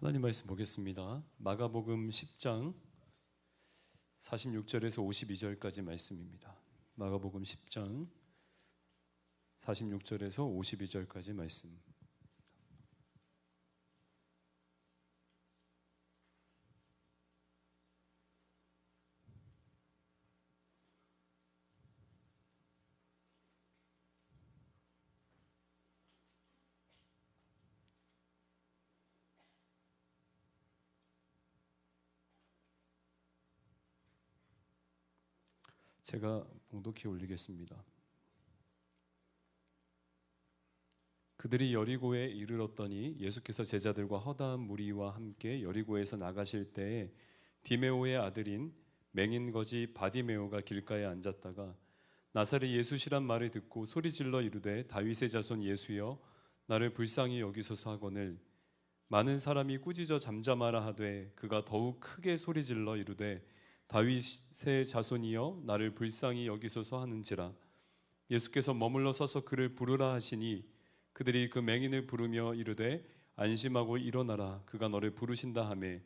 하나님 말씀 보겠습니다. 마가복음 10장 46절에서 52절까지 말씀입니다. 마가복음 10장 46절에서 52절까지 말씀. 제가 봉독해 올리겠습니다. 그들이 여리고에 이르렀더니 예수께서 제자들과 허다한 무리와 함께 여리고에서 나가실 때에 디메오의 아들인 맹인거지 바디메오가 길가에 앉았다가 나사렛 예수시란 말을 듣고 소리질러 이르되 다윗의 자손 예수여 나를 불쌍히 여기소서 하거늘 많은 사람이 꾸짖어 잠잠하라 하되 그가 더욱 크게 소리질러 이르되 다윗의 자손이여 나를 불쌍히 여기소서 하는지라. 예수께서 머물러 서서 그를 부르라 하시니 그들이 그 맹인을 부르며 이르되 안심하고 일어나라 그가 너를 부르신다 하매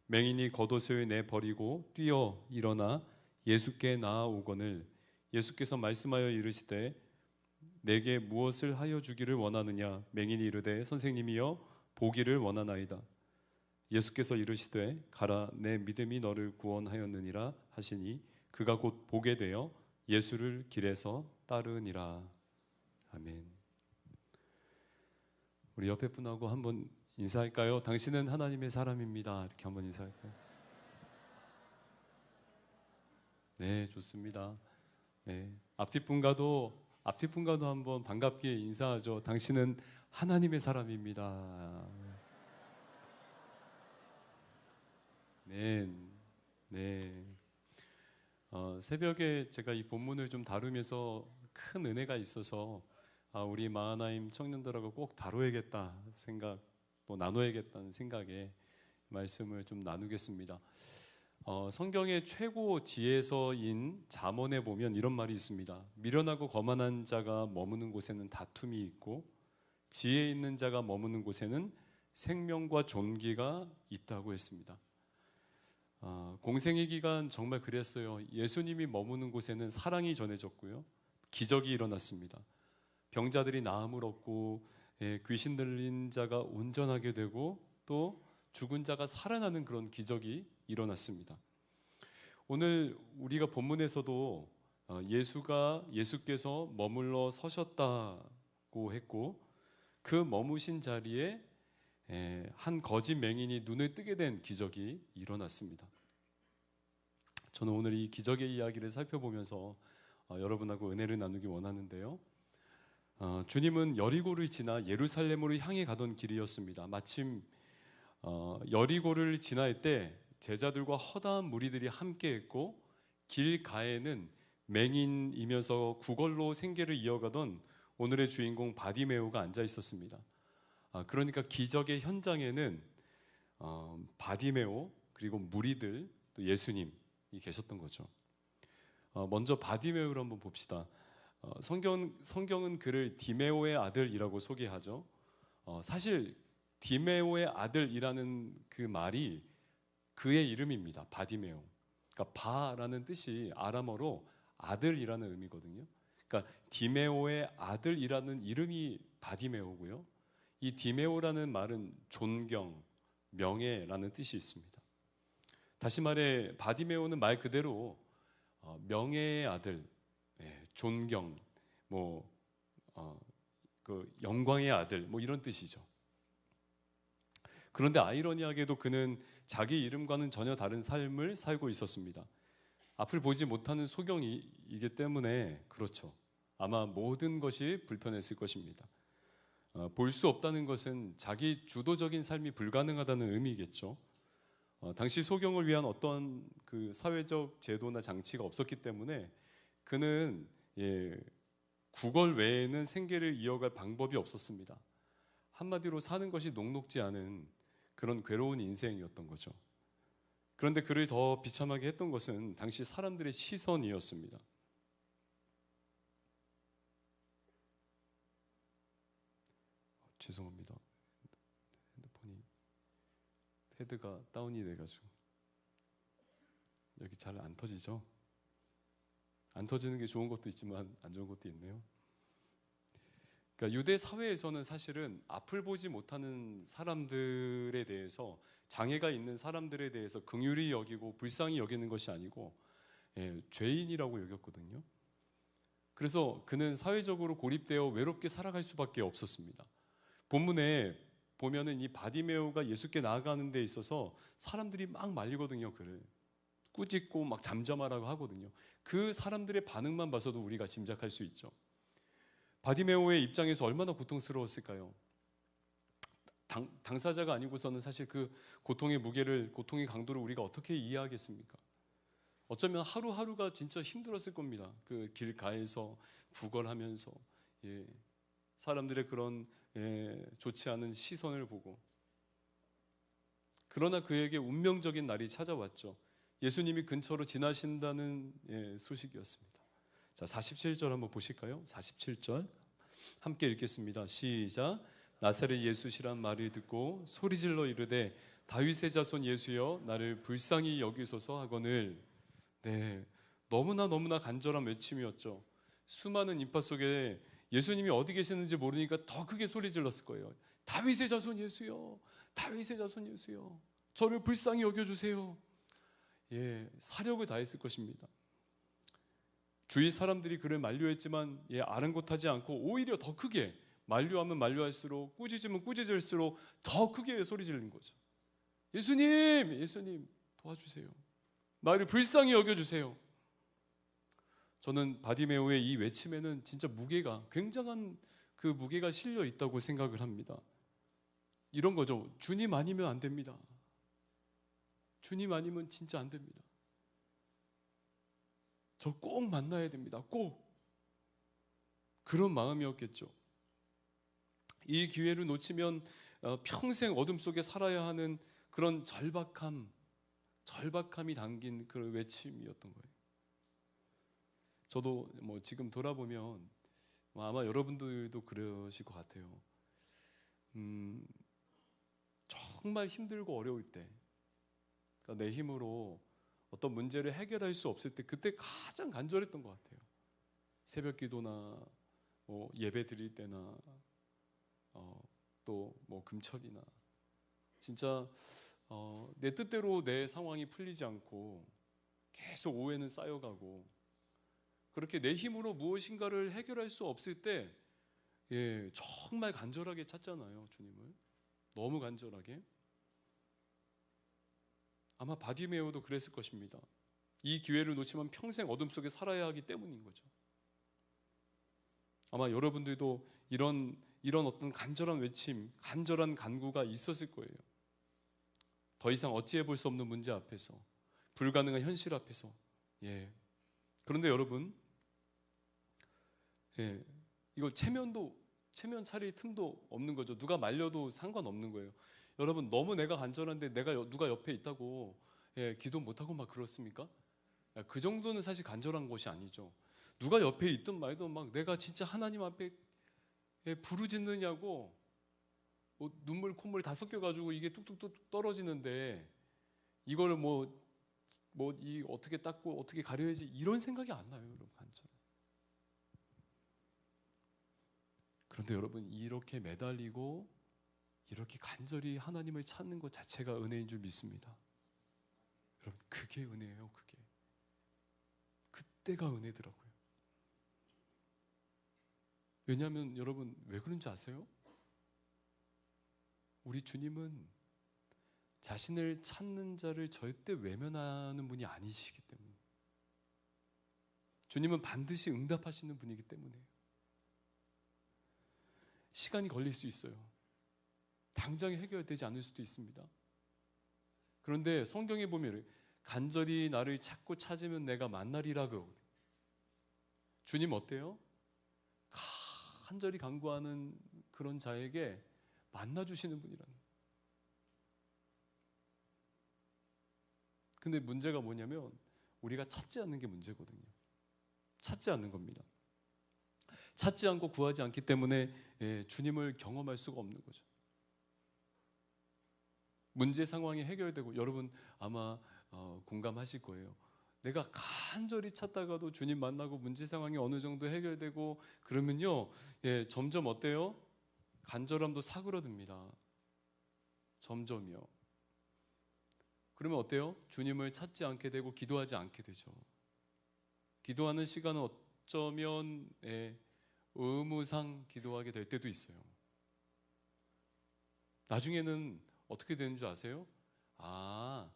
맹인이 겉옷을 내버리고 뛰어 일어나 예수께 나아오거늘 예수께서 말씀하여 이르시되 내게 무엇을 하여 주기를 원하느냐. 맹인이 이르되 선생님이여 보기를 원하나이다. 예수께서 이르시되 가라 내 믿음이 너를 구원하였느니라 하시니 그가 곧 보게 되어 예수를 길에서 따르니라. 아멘. 우리 옆에 분하고 한번 인사할까요? 당신은 하나님의 사람입니다. 이렇게 한번 인사할까요? 네, 좋습니다. 네, 앞뒤 분과도 한번 반갑게 인사하죠. 당신은 하나님의 사람입니다. 네, 네. 새벽에 제가 이 본문을 좀 다루면서 큰 은혜가 있어서 우리 마하나임 청년들하고 꼭 다뤄야겠다 생각, 또 나눠야겠다는 생각에 말씀을 좀 나누겠습니다. 성경의 최고 지혜서인 잠언에 보면 이런 말이 있습니다. 미련하고 거만한 자가 머무는 곳에는 다툼이 있고 지혜 있는 자가 머무는 곳에는 생명과 존귀가 있다고 했습니다. 공생의 기간 정말 그랬어요. 예수님이 머무는 곳에는 사랑이 전해졌고요. 기적이 일어났습니다. 병자들이 나음을 얻고 귀신 들린 자가 온전하게 되고 또 죽은 자가 살아나는 그런 기적이 일어났습니다. 오늘 우리가 본문에서도 예수께서 머물러 서셨다고 했고 그 머무신 자리에 한 거짓 맹인이 눈을 뜨게 된 기적이 일어났습니다. 저는 오늘 이 기적의 이야기를 살펴보면서 여러분하고 은혜를 나누기 원하는데요. 주님은 여리고를 지나 예루살렘으로 향해 가던 길이었습니다. 마침 여리고를 지날 때 제자들과 허다한 무리들이 함께했고 길가에는 맹인이면서 구걸로 생계를 이어가던 오늘의 주인공 바디메오가 앉아 있었습니다. 그러니까 기적의 현장에는 바디메오 그리고 무리들 또 예수님이 계셨던 거죠. 먼저 바디메오를 한번 봅시다. 성경은 그를 디메오의 아들이라고 소개하죠. 사실 디메오의 아들이라는 그 말이 그의 이름입니다. 바디메오. 그러니까 바라는 뜻이 아람어로 아들이라는 의미거든요. 그러니까 디메오의 아들이라는 이름이 바디메오고요. 이 디메오라는 말은 존경, 명예라는 뜻이 있습니다. 다시 말해 바디메오는 말 그대로 명예의 아들, 존경, 그 영광의 아들, 이런 뜻이죠. 그런데 아이러니하게도 그는 자기 이름과는 전혀 다른 삶을 살고 있었습니다. 앞을 보지 못하는 소경이기 때문에 그렇죠. 아마 모든 것이 불편했을 것입니다. 볼 수 없다는 것은 자기 주도적인 삶이 불가능하다는 의미겠죠. 당시 소경을 위한 어떤 그 사회적 제도나 장치가 없었기 때문에 그는 구걸 외에는 생계를 이어갈 방법이 없었습니다. 한마디로 사는 것이 녹록지 않은 그런 괴로운 인생이었던 거죠. 그런데 그를 더 비참하게 했던 것은 당시 사람들의 시선이었습니다. 죄송합니다. 핸드폰이 패드가 다운이 돼가지고 여기 잘 안 터지죠? 안 터지는 게 좋은 것도 있지만 안 좋은 것도 있네요. 그러니까 유대 사회에서는 사실은 앞을 보지 못하는 사람들에 대해서, 장애가 있는 사람들에 대해서 긍휼히 여기고 불쌍히 여기는 것이 아니고 죄인이라고 여겼거든요. 그래서 그는 사회적으로 고립되어 외롭게 살아갈 수밖에 없었습니다. 본문에 보면은 이 바디메오가 예수께 나아가는 데 있어서 사람들이 막 말리거든요. 그를 꾸짖고 막 잠잠하라고 하거든요. 그 사람들의 반응만 봐서도 우리가 짐작할 수 있죠. 바디메오의 입장에서 얼마나 고통스러웠을까요? 당사자가 아니고서는 사실 그 고통의 무게를, 고통의 강도를 우리가 어떻게 이해하겠습니까? 어쩌면 하루하루가 진짜 힘들었을 겁니다. 그 길가에서 구걸하면서 사람들의 그런 좋지 않은 시선을 보고. 그러나 그에게 운명적인 날이 찾아왔죠. 예수님이 근처로 지나신다는 소식이었습니다. 자, 47절 한번 보실까요? 47절 함께 읽겠습니다. 시작. 나사렛 예수시란 말을 듣고 소리질러 이르되 다윗의 자손 예수여 나를 불쌍히 여기소서 하거늘. 네, 너무나 간절한 외침이었죠. 수많은 인파 속에 예수님이 어디 계시는지 모르니까 더 크게 소리 질렀을 거예요. 다윗의 자손 예수여, 다윗의 자손 예수여, 저를 불쌍히 여겨주세요. 사력을 다했을 것입니다. 주위 사람들이 그를 만류했지만 아랑곳하지 않고 오히려 더 크게, 만류하면 만류할수록, 꾸짖으면 꾸짖을수록 더 크게 소리 지르는 거죠. 예수님, 예수님 도와주세요. 나를 불쌍히 여겨주세요. 저는 바디메오의 이 외침에는 진짜 무게가, 굉장한 그 무게가 실려 있다고 생각을 합니다. 이런 거죠. 주님 아니면 안 됩니다. 주님 아니면 진짜 안 됩니다. 저 꼭 만나야 됩니다. 꼭. 그런 마음이었겠죠. 이 기회를 놓치면 평생 어둠 속에 살아야 하는 그런 절박함이 담긴 그런 외침이었던 거예요. 저도 지금 돌아보면 아마 여러분들도 그러실 것 같아요. 정말 힘들고 어려울 때, 그러니까 내 힘으로 어떤 문제를 해결할 수 없을 때, 그때 가장 간절했던 것 같아요. 새벽 기도나 예배 드릴 때나 또 금철이나, 진짜 내 뜻대로 내 상황이 풀리지 않고 계속 오해는 쌓여가고, 그렇게 내 힘으로 무엇인가를 해결할 수 없을 때 정말 간절하게 찾잖아요, 주님을. 너무 간절하게. 아마 바디메오도 그랬을 것입니다. 이 기회를 놓치면 평생 어둠 속에 살아야 하기 때문인 거죠. 아마 여러분들도 이런 어떤 간절한 외침, 간절한 간구가 있었을 거예요. 더 이상 어찌해 볼 수 없는 문제 앞에서, 불가능한 현실 앞에서. 그런데 여러분, 이거 체면 차릴 틈도 없는 거죠. 누가 말려도 상관없는 거예요. 여러분, 너무 내가 간절한데 누가 옆에 있다고 기도 못하고 막 그렇습니까? 그 정도는 사실 간절한 것이 아니죠. 누가 옆에 있든 말든 막 내가 진짜 하나님 앞에 부르짖느냐고 눈물 콧물 다 섞여가지고 이게 뚝뚝뚝 떨어지는데, 이거를 이 어떻게 닦고 어떻게 가려야지, 이런 생각이 안 나요, 여러분. 간절. 그런데 여러분, 이렇게 매달리고 이렇게 간절히 하나님을 찾는 것 자체가 은혜인 줄 믿습니다. 여러분, 그게 은혜예요. 그때가 은혜더라고요. 왜냐하면 여러분, 왜 그런지 아세요? 우리 주님은 자신을 찾는 자를 절대 외면하는 분이 아니시기 때문에, 주님은 반드시 응답하시는 분이기 때문에요. 시간이 걸릴 수 있어요. 당장에 해결되지 않을 수도 있습니다. 그런데 성경에 보면 간절히 나를 찾고 찾으면 내가 만나리라고. 주님 어때요? 간절히 간구하는 그런 자에게 만나주시는 분이라는. 근데 문제가 뭐냐면 우리가 찾지 않는 게 문제거든요. 찾지 않는 겁니다. 찾지 않고 구하지 않기 때문에 주님을 경험할 수가 없는 거죠. 문제 상황이 해결되고, 여러분 아마 공감하실 거예요. 내가 간절히 찾다가도 주님 만나고 문제 상황이 어느 정도 해결되고 그러면요, 점점 어때요? 간절함도 사그러듭니다. 점점요. 그러면 어때요? 주님을 찾지 않게 되고 기도하지 않게 되죠. 기도하는 시간은 어쩌면 의무상 기도하게 될 때도 있어요. 나중에는 어떻게 되는 줄 아세요? 아,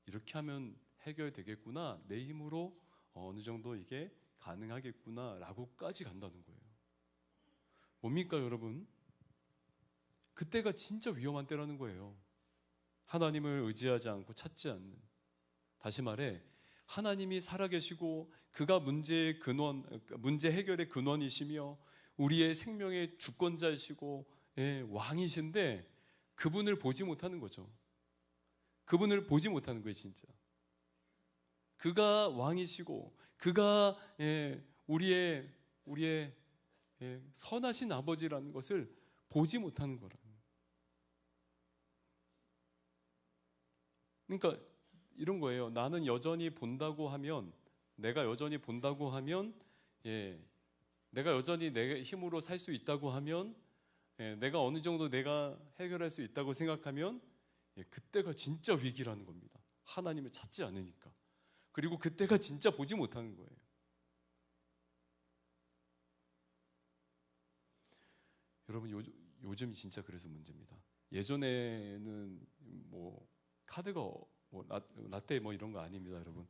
이렇게 하면 해결되겠구나, 내 힘으로 어느 정도 이게 가능하겠구나 라고까지 간다는 거예요. 뭡니까 여러분? 그때가 진짜 위험한 때라는 거예요. 하나님을 의지하지 않고 찾지 않는, 다시 말해 하나님이 살아계시고 그가 문제의 근원, 문제 해결의 근원이시며 우리의 생명의 주권자이시고 왕이신데 그분을 보지 못하는 거죠. 그분을 보지 못하는 거예요. 진짜 그가 왕이시고 그가 우리의 선하신 아버지라는 것을 보지 못하는 거라. 그러니까 이런 거예요. 나는 여전히 본다고 하면, 내가 여전히 본다고 하면, 내가 여전히 내 힘으로 살 수 있다고 하면, 내가 어느 정도 내가 해결할 수 있다고 생각하면, 그때가 진짜 위기라는 겁니다. 하나님을 찾지 않으니까. 그리고 그때가 진짜 보지 못하는 거예요. 여러분 요즘이 진짜 그래서 문제입니다. 예전에는 뭐 카드가 라떼 뭐 이런 거 아닙니다, 여러분.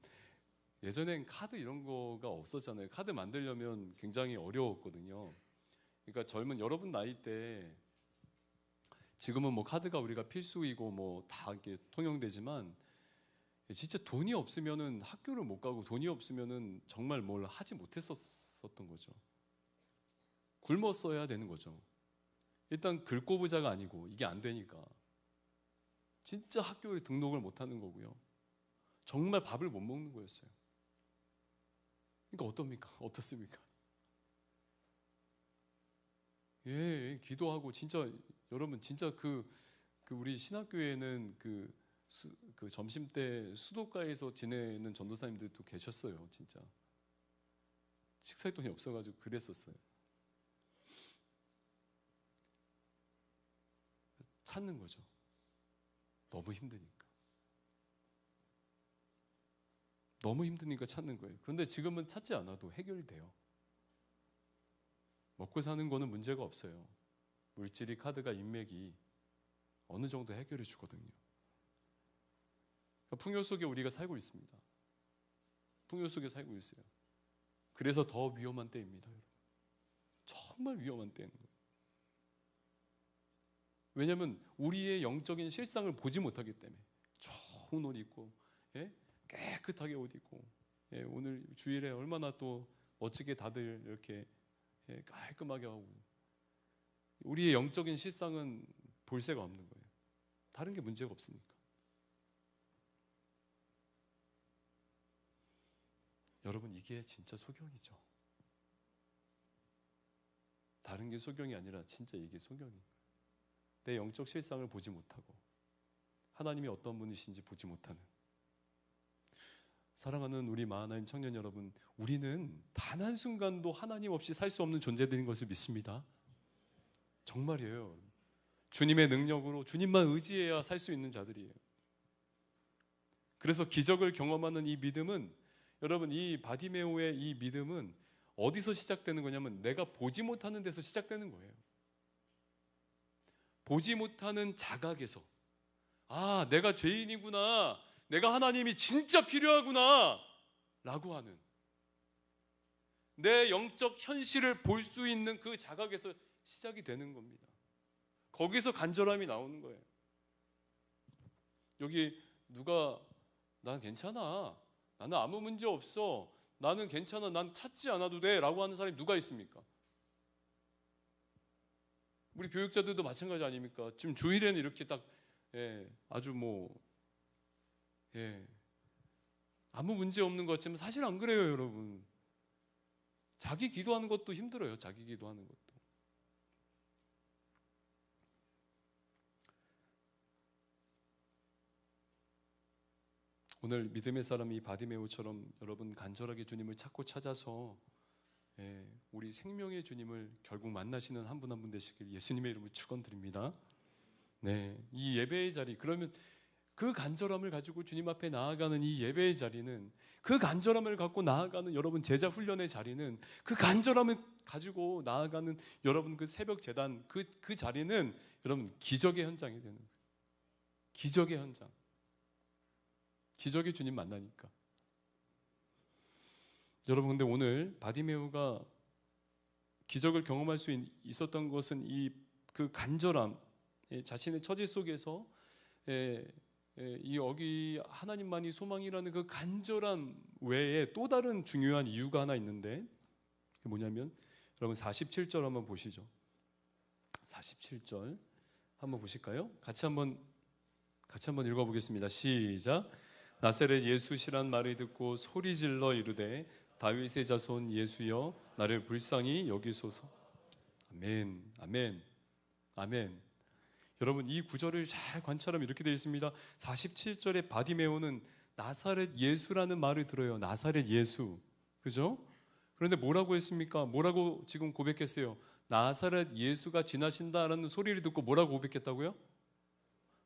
예전엔 카드 이런 거가 없었잖아요. 카드 만들려면 굉장히 어려웠거든요. 그러니까 젊은 여러분 나이 때, 지금은 뭐 카드가 우리가 필수이고 뭐 다 이렇게 통용되지만, 진짜 돈이 없으면은 학교를 못 가고 돈이 없으면은 정말 뭘 하지 못했었던 거죠. 굶었어야 되는 거죠. 일단 글꼬부자가 아니고 이게 안 되니까 진짜 학교에 등록을 못 하는 거고요. 정말 밥을 못 먹는 거였어요. 그러니까 어떻습니까? 기도하고 진짜 여러분 진짜 그 우리 신학교에는 그 점심 때 수도가에서 지내는 전도사님들도 계셨어요. 진짜 식사할 돈이 없어가지고 그랬었어요. 찾는 거죠. 너무 힘드니까. 너무 힘드니까 찾는 거예요. 그런데 지금은 찾지 않아도 해결이 돼요. 먹고 사는 거는 문제가 없어요. 물질이, 카드가, 인맥이 어느 정도 해결해 주거든요. 그러니까 풍요 속에 우리가 살고 있습니다. 풍요 속에 살고 있어요. 그래서 더 위험한 때입니다. 여러분. 정말 위험한 때인 거예요. 왜냐하면 우리의 영적인 실상을 보지 못하기 때문에. 좋은 옷 입고, 깨끗하게 옷 입고, 오늘 주일에 얼마나 또 멋지게 다들 이렇게 깔끔하게 하고, 우리의 영적인 실상은 볼 새가 없는 거예요. 다른 게 문제가 없으니까. 여러분, 이게 진짜 소경이죠. 다른 게 소경이 아니라 진짜 이게 소경이에요. 내 영적 실상을 보지 못하고 하나님이 어떤 분이신지 보지 못하는, 사랑하는 우리 마하나임 청년 여러분, 우리는 단 한순간도 하나님 없이 살 수 없는 존재들인 것을 믿습니다. 정말이에요. 주님의 능력으로 주님만 의지해야 살 수 있는 자들이에요. 그래서 기적을 경험하는 이 믿음은, 여러분, 이 바디메오의 이 믿음은 어디서 시작되는 거냐면 내가 보지 못하는 데서 시작되는 거예요. 보지 못하는 자각에서, 아, 내가 죄인이구나, 내가 하나님이 진짜 필요하구나 라고 하는, 내 영적 현실을 볼 수 있는 그 자각에서 시작이 되는 겁니다. 거기서 간절함이 나오는 거예요. 여기 누가 난 괜찮아, 나는 아무 문제 없어, 나는 괜찮아, 난 찾지 않아도 돼 라고 하는 사람이 누가 있습니까? 우리 교육자들도 마찬가지 아닙니까? 지금 주일에는 이렇게 딱 아주 아무 문제 없는 것 같지만 사실 안 그래요, 여러분. 자기 기도하는 것도 힘들어요. 자기 기도하는 것도. 오늘 믿음의 사람 이 바디메오처럼 여러분 간절하게 주님을 찾고 찾아서 우리 생명의 주님을 결국 만나시는 한 분 한 분 되시길 예수님의 이름으로 축원드립니다. 네, 이 예배의 자리, 그러면 그 간절함을 가지고 주님 앞에 나아가는 이 예배의 자리는, 그 간절함을 갖고 나아가는 여러분 제자 훈련의 자리는, 그 간절함을 가지고 나아가는 여러분 그 새벽 제단 그 자리는 여러분 기적의 현장이 되는 거예요. 기적의 현장. 기적의 주님 만나니까. 여러분, 근데 오늘 바디메오가 기적을 경험할 수 있었던 것은 그 간절함, 자신의 처지 속에서 이 여기 하나님만이 소망이라는 그 간절함 외에 또 다른 중요한 이유가 하나 있는데, 그게 뭐냐면 여러분 47절 한번 보시죠. 47절 한번 보실까요? 같이 한번 읽어보겠습니다. 시작. 나사렛 예수시란 말을 듣고 소리질러 이르되 다윗의 자손 예수여 나를 불쌍히 여기소서. 아멘, 아멘, 아멘. 여러분 이 구절을 잘 관찰하면 이렇게 되어 있습니다. 47절에 바디메오는 나사렛 예수라는 말을 들어요. 나사렛 예수, 그죠? 그런데 뭐라고 했습니까? 뭐라고 지금 고백했어요? 나사렛 예수가 지나신다라는 소리를 듣고 뭐라고 고백했다고요?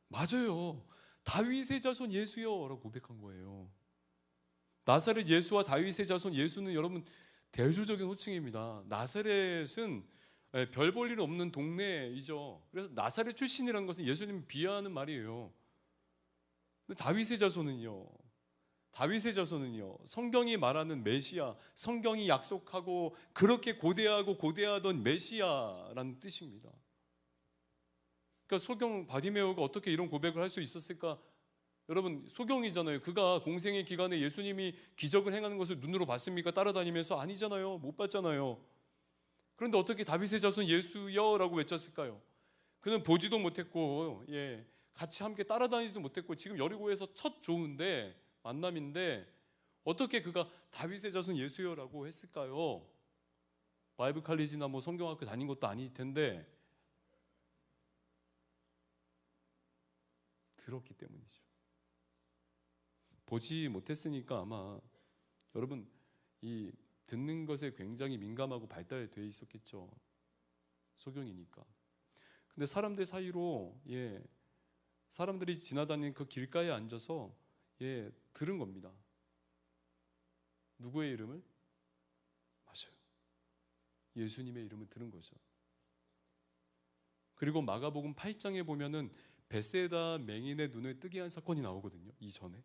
맞아요. 다윗의 자손 예수요 라고 고백한 거예요. 나사렛 예수와 다윗의 자손 예수는 여러분 대조적인 호칭입니다. 나사렛은 별 볼 일 없는 동네이죠. 그래서 나사렛 출신이라는 것은 예수님을 비하하는 말이에요. 근데 다윗의 자손은요 성경이 말하는 메시아, 성경이 약속하고 그렇게 고대하던 메시아라는 뜻입니다. 그러니까 소경 바디메오가 어떻게 이런 고백을 할 수 있었을까? 여러분 소경이잖아요. 그가 공생의 기간에 예수님이 기적을 행하는 것을 눈으로 봤습니까? 따라다니면서 아니잖아요. 못 봤잖아요. 그런데 어떻게 다윗의 자손 예수여라고 외쳤을까요? 그는 보지도 못했고 같이 함께 따라다니지도 못했고 지금 여리고에서 첫 좋은데 만남인데 어떻게 그가 다윗의 자손 예수여라고 했을까요? 바이블 칼리지나 뭐 성경학교 다닌 것도 아닐 텐데 들었기 때문이죠. 보지 못했으니까 아마 여러분 이 듣는 것에 굉장히 민감하고 발달되어 있었겠죠. 소경이니까. 근데 사람들 사이로 사람들이 지나다니는 그 길가에 앉아서 들은 겁니다. 누구의 이름을? 맞아요. 예수님의 이름을 들은 거죠. 그리고 마가복음 8장에 보면은 베세다 맹인의 눈을 뜨게 한 사건이 나오거든요. 이전에.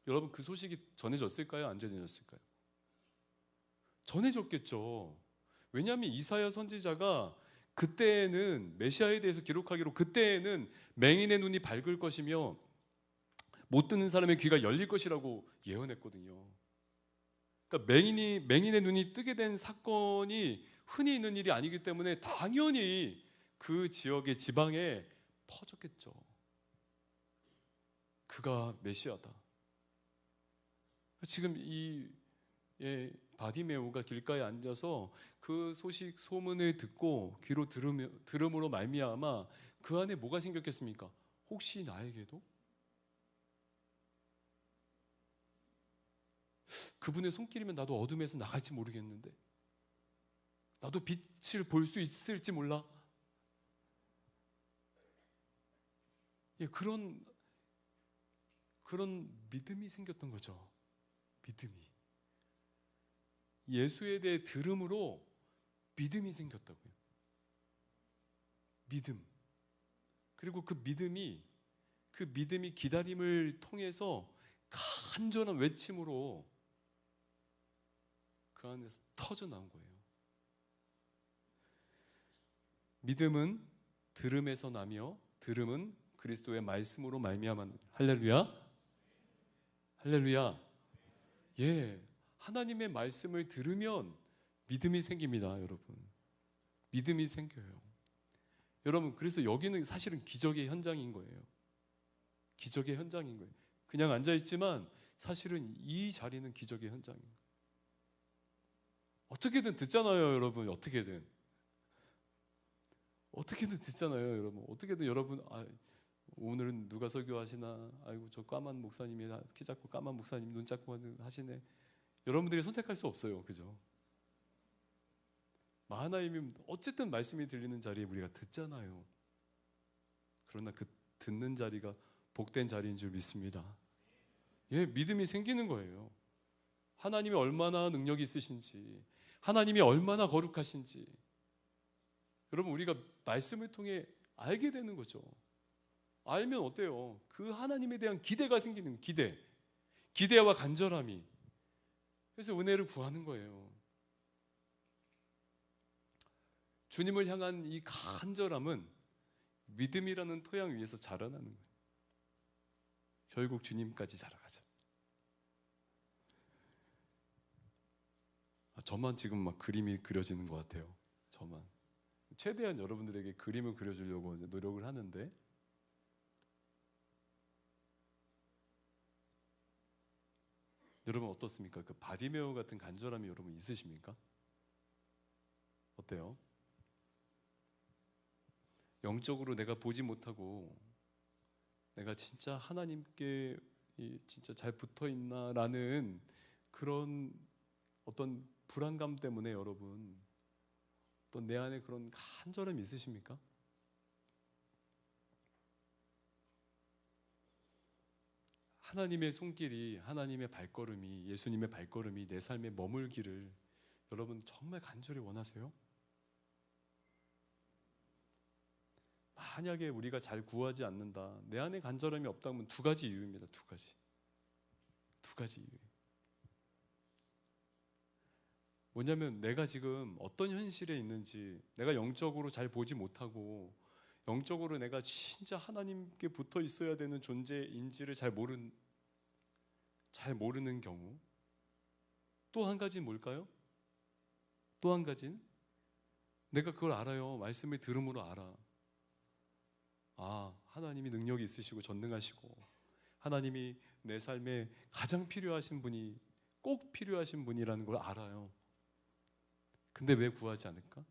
여러분 그 소식이 전해졌을까요? 안 전해졌을까요? 전해졌겠죠. 왜냐하면 이사야 선지자가 그때에는 메시아에 대해서 기록하기로 그때에는 맹인의 눈이 밝을 것이며 못 듣는 사람의 귀가 열릴 것이라고 예언했거든요. 그러니까 맹인의 눈이 뜨게 된 사건이 흔히 있는 일이 아니기 때문에 당연히 그 지역의 지방에 퍼졌겠죠. 그가 메시아다. 지금 이 바디메오가 길가에 앉아서 그 소식 소문을 듣고 귀로 들음으로 말미암아 그 안에 뭐가 생겼겠습니까? 혹시 나에게도 그분의 손길이면 나도 어둠에서 나갈지 모르겠는데 나도 빛을 볼 수 있을지 몰라. 그런 믿음이 생겼던 거죠. 믿음이. 예수에 대해 들음으로 믿음이 생겼다고요. 믿음. 그리고 그 믿음이 기다림을 통해서 간절한 외침으로 그 안에서 터져 나온 거예요. 믿음은 들음에서 나며 들음은 그리스도의 말씀으로 말미암아. 할렐루야. 할렐루야. 하나님의 말씀을 들으면 믿음이 생깁니다, 여러분. 믿음이 생겨요. 여러분, 그래서 여기는 사실은 기적의 현장인 거예요. 기적의 현장인 거예요. 그냥 앉아있지만 사실은 이 자리는 기적의 현장인 거예요. 어떻게든 듣잖아요, 여러분. 어떻게든 듣잖아요, 여러분. 어떻게든 여러분 오늘은 누가 설교하시나? 아이고 저 까만 목사님이 키 작고 까만 목사님 눈 작고 하시네. 여러분들이 선택할 수 없어요, 그죠? 마하나임이 어쨌든 말씀이 들리는 자리에 우리가 듣잖아요. 그러나 그 듣는 자리가 복된 자리인 줄 믿습니다. 예, 믿음이 생기는 거예요. 하나님이 얼마나 능력이 있으신지, 하나님이 얼마나 거룩하신지, 여러분 우리가 말씀을 통해 알게 되는 거죠. 알면 어때요? 그 하나님에 대한 기대가 생기는 기대와 간절함이. 그래서 은혜를 구하는 거예요. 주님을 향한 이 간절함은 믿음이라는 토양 위에서 자라나는 거예요. 결국 주님까지 자라가죠. 저만 지금 막 그림이 그려지는 것 같아요. 저만. 최대한 여러분들에게 그림을 그려주려고 노력을 하는데, 여러분 어떻습니까? 그 바디메오 같은 간절함이 여러분 있으십니까? 어때요? 영적으로 내가 보지 못하고 내가 진짜 하나님께 진짜 잘 붙어 있나라는 그런 어떤 불안감 때문에 여러분 어떤 내 안에 그런 간절함이 있으십니까? 하나님의 손길이, 하나님의 발걸음이, 예수님의 발걸음이 내 삶에 머물기를 여러분 정말 간절히 원하세요? 만약에 우리가 잘 구하지 않는다, 내 안에 간절함이 없다면 두 가지 이유입니다. 두 가지 이유. 뭐냐면 내가 지금 어떤 현실에 있는지, 내가 영적으로 잘 보지 못하고 영적으로 내가 진짜 하나님께 붙어 있어야 되는 존재인지를 잘 모르는 경우. 또 한 가지는 뭘까요? 또 한 가지는 내가 그걸 알아요. 말씀을 들음으로 알아. 하나님이 능력이 있으시고 전능하시고 하나님이 내 삶에 가장 필요하신 분이, 꼭 필요하신 분이라는 걸 알아요. 근데 왜 구하지 않을까?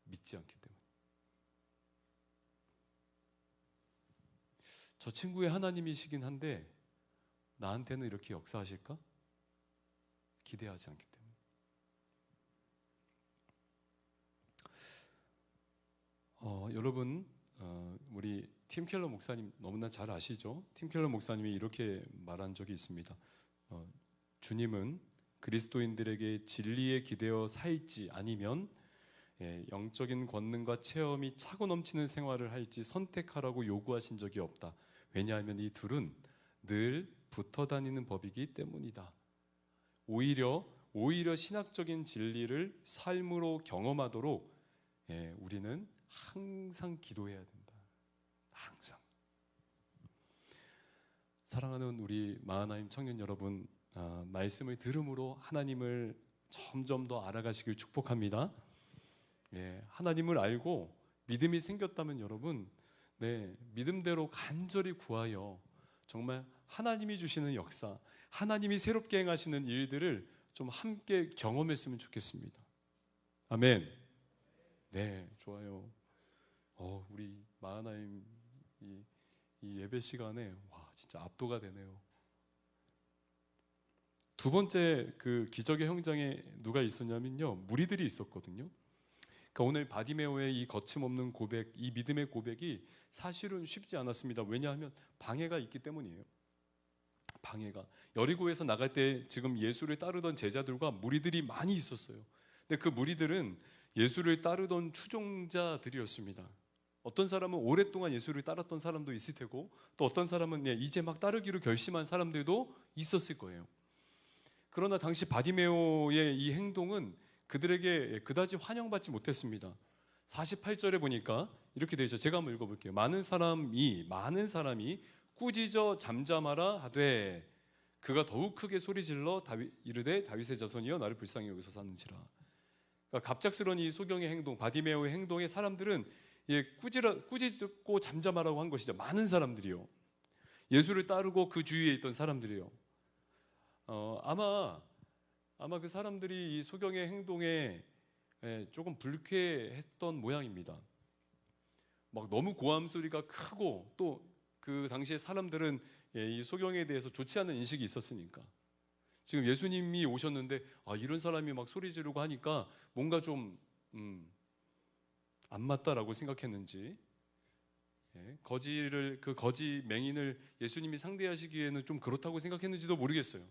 믿지 않기 때문에. 저 친구의 하나님이시긴 한데 나한테는 이렇게 역사하실까? 기대하지 않기 때문에. 여러분, 우리 팀 켈러 목사님 너무나 잘 아시죠? 팀 켈러 목사님이 이렇게 말한 적이 있습니다. 주님은 그리스도인들에게 진리에 기대어 살지 아니면 영적인 권능과 체험이 차고 넘치는 생활을 할지 선택하라고 요구하신 적이 없다. 왜냐하면 이 둘은 늘 붙어 다니는 법이기 때문이다. 오히려 신학적인 진리를 삶으로 경험하도록 우리는 항상 기도해야 된다. 항상. 사랑하는 우리 마하나임 청년 여러분, 말씀을 들음으로 하나님을 점점 더 알아가시길 축복합니다. 하나님을 알고 믿음이 생겼다면 여러분, 믿음대로 간절히 구하여 정말 하나님이 주시는 역사, 하나님이 새롭게 행하시는 일들을 좀 함께 경험했으면 좋겠습니다. 아멘. 네, 좋아요. 우리 마하나임 이 예배 시간에 진짜 압도가 되네요. 두 번째 그 기적의 현장에 누가 있었냐면요, 무리들이 있었거든요. 그러니까 오늘 바디메오의 이 거침없는 고백, 이 믿음의 고백이 사실은 쉽지 않았습니다. 왜냐하면 방해가 있기 때문이에요. 방해가. 여리고에서 나갈 때 지금 예수를 따르던 제자들과 무리들이 많이 있었어요. 근데 그 무리들은 예수를 따르던 추종자들이었습니다. 어떤 사람은 오랫동안 예수를 따랐던 사람도 있을 테고, 또 어떤 사람은 이제 막 따르기로 결심한 사람들도 있었을 거예요. 그러나 당시 바디메오의 이 행동은 그들에게 그다지 환영받지 못했습니다. 48절에 보니까 이렇게 되어 있죠. 제가 한번 읽어볼게요. 많은 사람이 꾸짖어 잠잠하라 하되 그가 더욱 크게 소리질러 이르되 다윗의 자손이여 나를 불쌍히 여기서 사는지라. 그러니까 갑작스러운 이 소경의 행동, 바디메오의 행동에 사람들은 꾸짖고 잠잠하라고 한 것이죠. 많은 사람들이요. 예수를 따르고 그 주위에 있던 사람들이요. 아마 그 사람들이 이 소경의 행동에 조금 불쾌했던 모양입니다. 막 너무 고함 소리가 크고 또 그 당시에 사람들은 이 소경에 대해서 좋지 않은 인식이 있었으니까 지금 예수님이 오셨는데 이런 사람이 막 소리 지르고 하니까 뭔가 좀 안 맞다라고 생각했는지 그 거지 맹인을 예수님이 상대하시기에는 좀 그렇다고 생각했는지도 모르겠어요.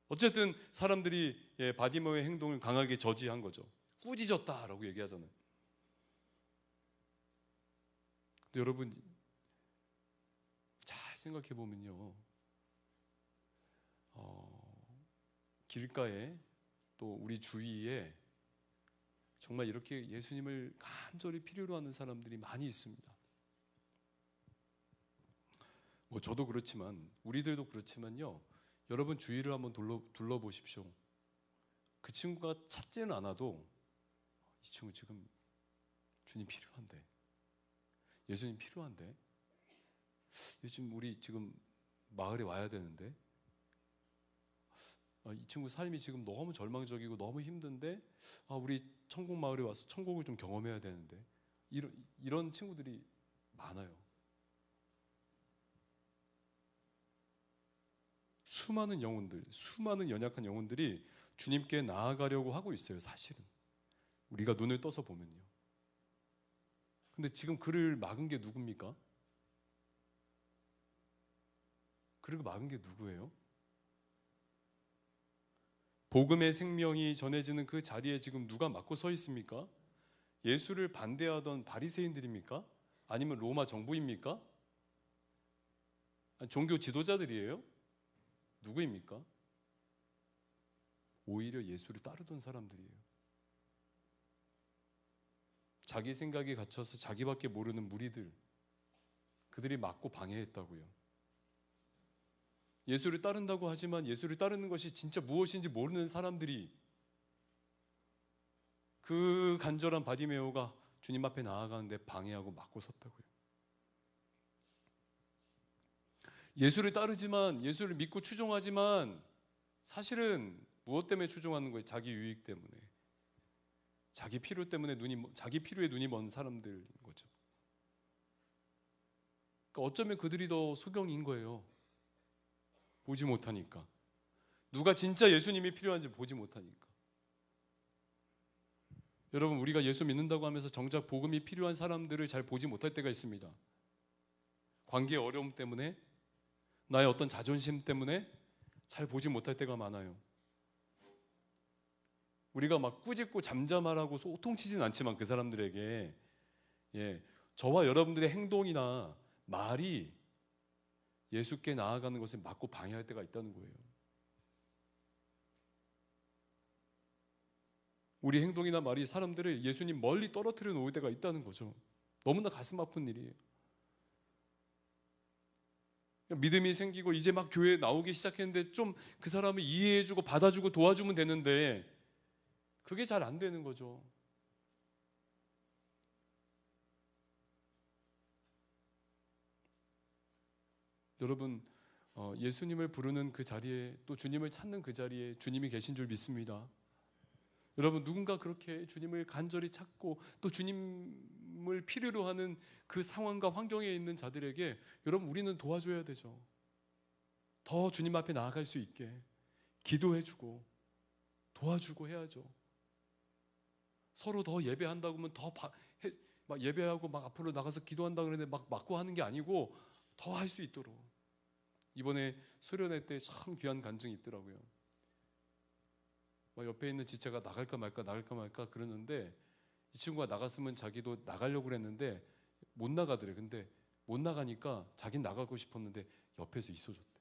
어쨌든 사람들이 바디메오의 행동을 강하게 저지한 거죠. 꾸짖었다라고 얘기하잖아요. 근데 여러분 잘 생각해 보면요, 길가에 또 우리 주위에 정말 이렇게 예수님을 간절히 필요로 하는 사람들이 많이 있습니다. 뭐 저도 그렇지만 우리들도 그렇지만요, 여러분 주위를 한번 둘러보십시오. 그 친구가 찾지는 않아도 이 친구 지금 주님 필요한데, 예수님 필요한데, 요즘 우리 지금 마을에 와야 되는데, 이 친구 삶이 지금 너무 절망적이고 너무 힘든데, 우리 천국 마을에 와서 천국을 좀 경험해야 되는데, 이런 친구들이 많아요. 수많은 영혼들, 수많은 연약한 영혼들이 주님께 나아가려고 하고 있어요. 사실은 우리가 눈을 떠서 보면요. 근데 지금 그를 막은 게 누굽니까? 그를 막은 게 누구예요? 복음의 생명이 전해지는 그 자리에 지금 누가 막고 서 있습니까? 예수를 반대하던 바리새인들입니까? 아니면 로마 정부입니까? 종교 지도자들이에요? 누구입니까? 오히려 예수를 따르던 사람들이에요. 자기 생각에 갇혀서 자기밖에 모르는 무리들, 그들이 막고 방해했다고요. 예수를 따른다고 하지만 예수를 따르는 것이 진짜 무엇인지 모르는 사람들이 그 간절한 바디메오가 주님 앞에 나아가는데 방해하고 막고 섰다고요. 예수를 따르지만, 예수를 믿고 추종하지만 사실은 무엇 때문에 추종하는 거예요? 자기 유익 때문에, 자기 필요 때문에 자기 필요에 눈이 먼 사람들인 거죠. 그러니까 어쩌면 그들이 더 소경인 거예요. 보지 못하니까. 누가 진짜 예수님이 필요한지 보지 못하니까. 여러분, 우리가 예수 믿는다고 하면서 정작 복음이 필요한 사람들을 잘 보지 못할 때가 있습니다. 관계의 어려움 때문에, 나의 어떤 자존심 때문에 잘 보지 못할 때가 많아요. 우리가 막 꾸짖고 잠잠하라고 소통치진 않지만 그 사람들에게 저와 여러분들의 행동이나 말이 예수께 나아가는 것을 막고 방해할 때가 있다는 거예요. 우리 행동이나 말이 사람들을 예수님 멀리 떨어뜨려 놓을 때가 있다는 거죠. 너무나 가슴 아픈 일이에요. 믿음이 생기고 이제 막 교회에 나오기 시작했는데 좀 그 사람을 이해해주고 받아주고 도와주면 되는데 그게 잘 안 되는 거죠. 여러분, 예수님을 부르는 그 자리에, 또 주님을 찾는 그 자리에 주님이 계신 줄 믿습니다. 여러분, 누군가 그렇게 주님을 간절히 찾고 또 주님을 필요로 하는 그 상황과 환경에 있는 자들에게 여러분, 우리는 도와줘야 되죠. 더 주님 앞에 나아갈 수 있게 기도해주고 도와주고 해야죠. 서로 더 예배한다고 하면 막 예배하고 막 앞으로 나가서 기도한다 그러는데 막 막고 하는 게 아니고 더 할 수 있도록. 이번에 수련회 때 참 귀한 간증이 있더라고요. 옆에 있는 지체가 나갈까 말까 그러는데 이 친구가 나갔으면 자기도 나가려고 그랬는데 못 나가더래. 근데 못 나가니까 자긴 나가고 싶었는데 옆에서 있어줬대.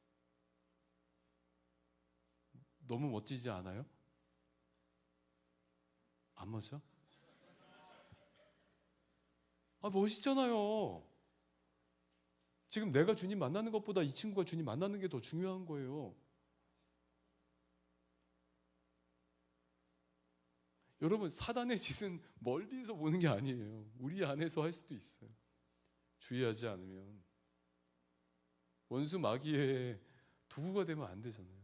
너무 멋지지 않아요? 안 멋져? 멋있잖아요. 지금 내가 주님 만나는 것보다 이 친구가 주님 만나는 게 더 중요한 거예요. 여러분, 사단의 짓은 멀리서 보는 게 아니에요. 우리 안에서 할 수도 있어요. 주의하지 않으면 원수 마귀의 도구가 되면 안 되잖아요.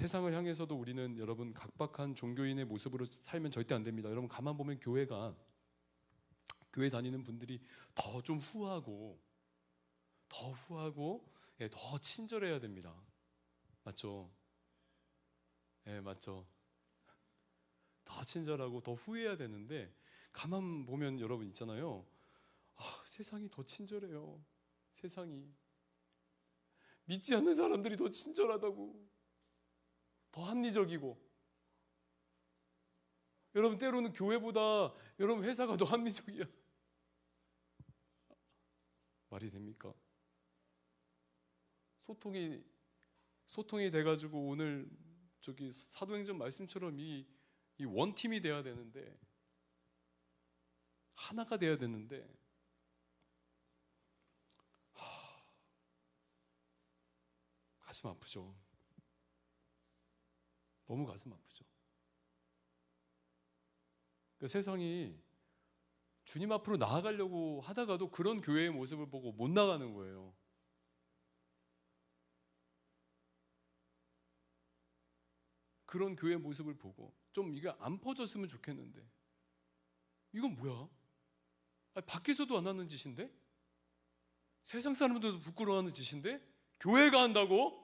세상을 향해서도 우리는 여러분 각박한 종교인의 모습으로 살면 절대 안 됩니다. 여러분 가만 보면 교회 다니는 분들이 더 좀 후하고 예, 더 친절해야 됩니다. 맞죠? 예, 맞죠. 더 친절하고 더 후해야 되는데 가만 보면 여러분 있잖아요. 세상이 더 친절해요. 세상이 믿지 않는 사람들이 더 친절하다고, 더 합리적이고. 여러분 때로는 교회보다 여러분 회사가 더 합리적이야. 말이 됩니까? 소통이 돼가지고 오늘 저기 사도행전 말씀처럼 이 원팀이 돼야 되는데, 하나가 돼야 되는데, 가슴 아프죠. 너무 가슴 아프죠. 그러니까 세상이 주님 앞으로 나아가려고 하다가도 그런 교회의 모습을 보고 못 나가는 거예요. 그런 교회의 모습을 보고 좀 이게 안 퍼졌으면 좋겠는데, 이건 뭐야? 밖에서도 안 하는 짓인데? 세상 사람들도 부끄러워하는 짓인데? 교회가 한다고?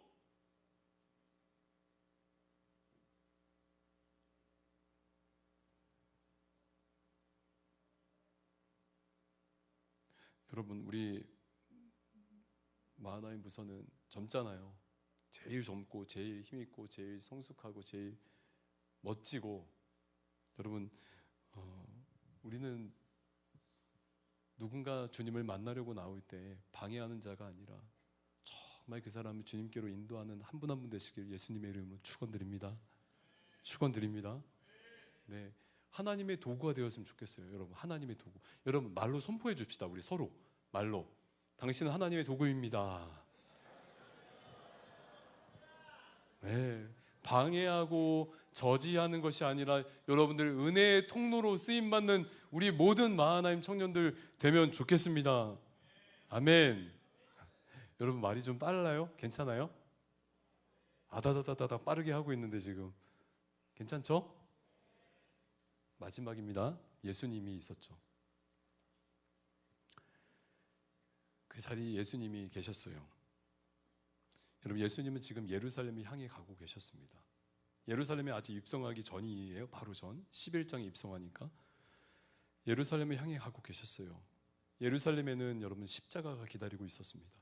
여러분, 우리 마하나임 부서는 젊잖아요. 제일 젊고 제일 힘있고 제일 성숙하고 제일 멋지고. 여러분, 우리는 누군가 주님을 만나려고 나올 때 방해하는 자가 아니라 정말 그 사람을 주님께로 인도하는 한 분 한 분 되시길 예수님의 이름으로 축원드립니다. 축원드립니다. 네, 하나님의 도구가 되었으면 좋겠어요. 여러분, 하나님의 도구. 여러분, 말로 선포해 줍시다. 우리 서로 말로. 당신은 하나님의 도구입니다. 네, 방해하고 저지하는 것이 아니라 여러분들 은혜의 통로로 쓰임받는 우리 모든 마하나임 청년들 되면 좋겠습니다. 아멘. 여러분, 말이 좀 빨라요? 괜찮아요? 아다다다다다 빠르게 하고 있는데 지금 괜찮죠? 마지막입니다. 예수님이 있었죠. 그 자리에 예수님이 계셨어요. 여러분, 예수님은 지금 예루살렘을 향해 가고 계셨습니다. 예루살렘에 아직 입성하기 전이에요. 바로 전 11장에 입성하니까 예루살렘을 향해 가고 계셨어요. 예루살렘에는 여러분 십자가가 기다리고 있었습니다.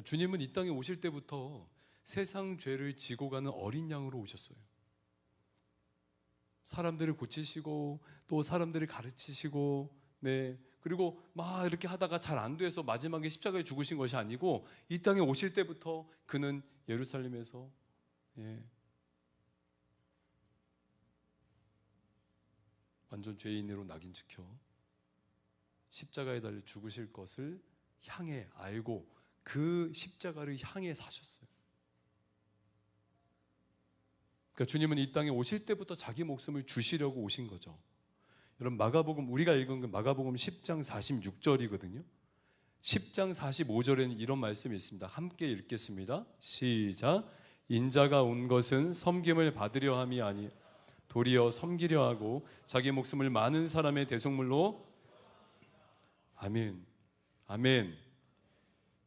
주님은 이 땅에 오실 때부터 세상 죄를 지고 가는 어린 양으로 오셨어요. 사람들을 고치시고 또 사람들을 가르치시고, 네, 그리고 막 이렇게 하다가 잘 안 돼서 마지막에 십자가에 죽으신 것이 아니고 이 땅에 오실 때부터 그는 예루살렘에서, 예, 완전 죄인으로 낙인 찍혀 십자가에 달려 죽으실 것을 향해 알고 그 십자가를 향해 사셨어요. 그러니까 주님은 이 땅에 오실 때부터 자기 목숨을 주시려고 오신 거죠. 여러분, 마가복음, 우리가 읽은 그 마가복음 10장 46절이거든요. 10장 45절에는 이런 말씀이 있습니다. 함께 읽겠습니다. 시작. 인자가 온 것은 섬김을 받으려 함이 아니 도리어 섬기려 하고 자기 목숨을 많은 사람의 대속물로. 아멘. 아멘.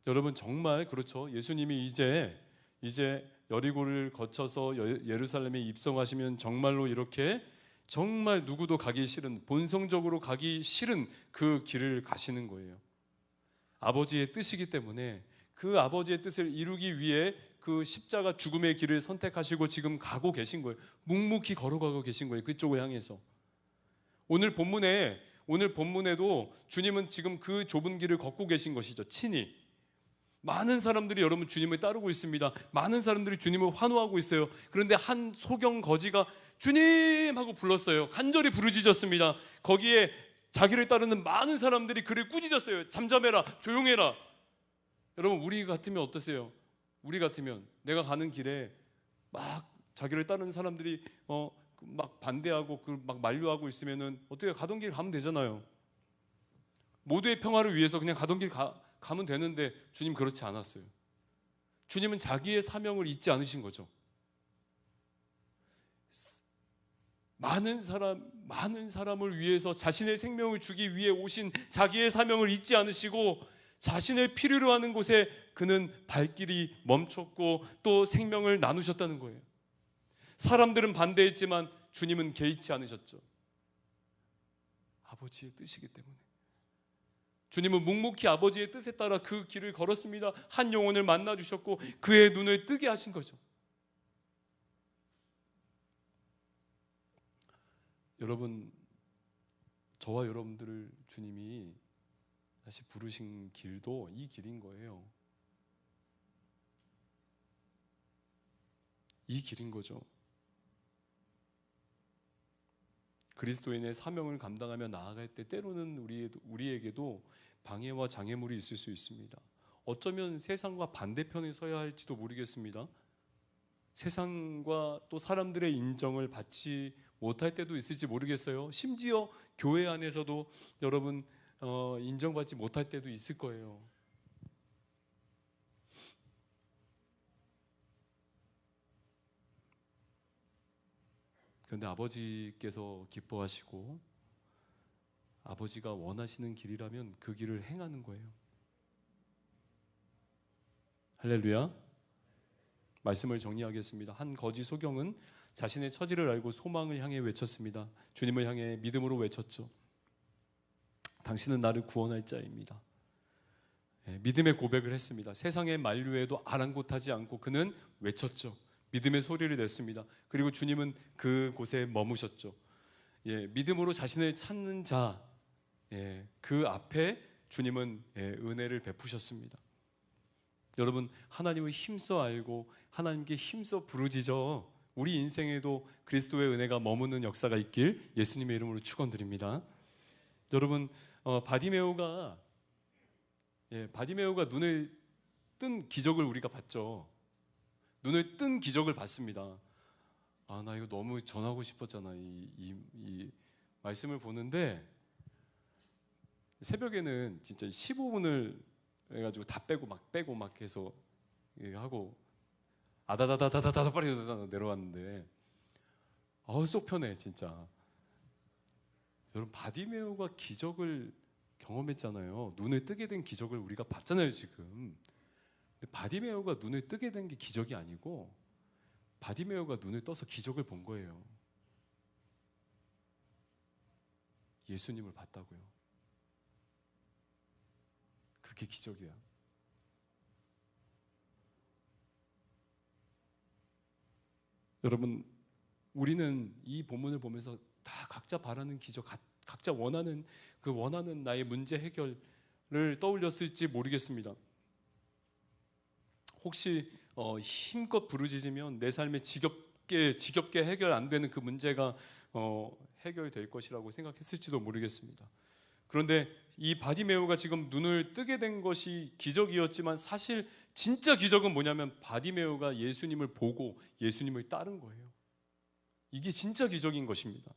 여러분, 정말 그렇죠. 예수님이 이제 여리고를 거쳐서 예루살렘에 입성하시면 정말로 이렇게 정말 누구도 가기 싫은, 본성적으로 가기 싫은 그 길을 가시는 거예요. 아버지의 뜻이기 때문에 그 아버지의 뜻을 이루기 위해 그 십자가 죽음의 길을 선택하시고 지금 가고 계신 거예요. 묵묵히 걸어가고 계신 거예요. 그쪽을 향해서. 오늘 본문에도 주님은 지금 그 좁은 길을 걷고 계신 것이죠. 친히. 많은 사람들이 여러분 주님을 따르고 있습니다. 많은 사람들이 주님을 환호하고 있어요. 그런데 한 소경 거지가 주님 하고 불렀어요. 간절히 부르짖었습니다. 거기에 자기를 따르는 많은 사람들이 그를 꾸짖었어요. 잠잠해라, 조용해라. 여러분, 우리 같으면 어떠세요? 우리 같으면 내가 가는 길에 막 자기를 따르는 사람들이 막 반대하고 막 만류하고 있으면은 어떻게 가던 길 가면 되잖아요. 모두의 평화를 위해서 그냥 가던 길 가면 되는데 주님 그렇지 않았어요. 주님은 자기의 사명을 잊지 않으신 거죠. 많은 사람을 위해서 자신의 생명을 주기 위해 오신 자기의 사명을 잊지 않으시고 자신을 필요로 하는 곳에 그는 발길이 멈췄고 또 생명을 나누셨다는 거예요. 사람들은 반대했지만 주님은 개의치 않으셨죠. 아버지의 뜻이기 때문에. 주님은 묵묵히 아버지의 뜻에 따라 그 길을 걸었습니다. 한 영혼을 만나 주셨고 그의 눈을 뜨게 하신 거죠. 여러분, 저와 여러분들을 주님이 다시 부르신 길도 이 길인 거예요. 이 길인 거죠. 그리스도인의 사명을 감당하며 나아갈 때 때로는 우리에게도 방해와 장애물이 있을 수 있습니다. 어쩌면 세상과 반대편에 서야 할지도 모르겠습니다. 세상과 또 사람들의 인정을 받지 못할 때도 있을지 모르겠어요. 심지어 교회 안에서도 여러분 인정받지 못할 때도 있을 거예요. 그런데 아버지께서 기뻐하시고 아버지가 원하시는 길이라면 그 길을 행하는 거예요. 할렐루야. 말씀을 정리하겠습니다. 한 거지 소경은 자신의 처지를 알고 소망을 향해 외쳤습니다. 주님을 향해 믿음으로 외쳤죠. 당신은 나를 구원할 자입니다. 믿음의 고백을 했습니다. 세상의 만류에도 아랑곳하지 않고 그는 외쳤죠. 믿음의 소리를 냈습니다. 그리고 주님은 그곳에 머무셨죠. 믿음으로 자신을 찾는 자, 그 앞에 주님은 은혜를 베푸셨습니다. 여러분, 하나님을 힘써 알고 하나님께 힘써 부르짖어 우리 인생에도 그리스도의 은혜가 머무는 역사가 있길 예수님의 이름으로 축원드립니다. 여러분, 바디메오가 눈을 뜬 기적을 우리가 봤죠. 눈을 뜬 기적을 봤습니다. 나 이거 너무 전하고 싶었잖아. 이 말씀을 보는데 새벽에는 진짜 15분을 해가지고 다 빼고 막 해서 하고 아다다다다다다 빨리 내려왔는데 쏙 편해 진짜. 여러분, 바디메오가 기적을 경험했잖아요. 눈을 뜨게 된 기적을 우리가 봤잖아요 지금. 근데 바디메오가 눈을 뜨게 된 게 기적이 아니고 바디메오가 눈을 떠서 기적을 본 거예요. 예수님을 봤다고요. 그게 기적이야. 여러분, 우리는 이 본문을 보면서 다 각자 바라는 기적, 각자 원하는 나의 문제 해결을 떠올렸을지 모르겠습니다. 혹시 힘껏 부르짖으면 내 삶에 지겹게 해결 안 되는 그 문제가 해결될 것이라고 생각했을지도 모르겠습니다. 그런데 이 바디메오가 지금 눈을 뜨게 된 것이 기적이었지만 사실 진짜 기적은 뭐냐면 바디메오가 예수님을 보고 예수님을 따른 거예요. 이게 진짜 기적인 것입니다.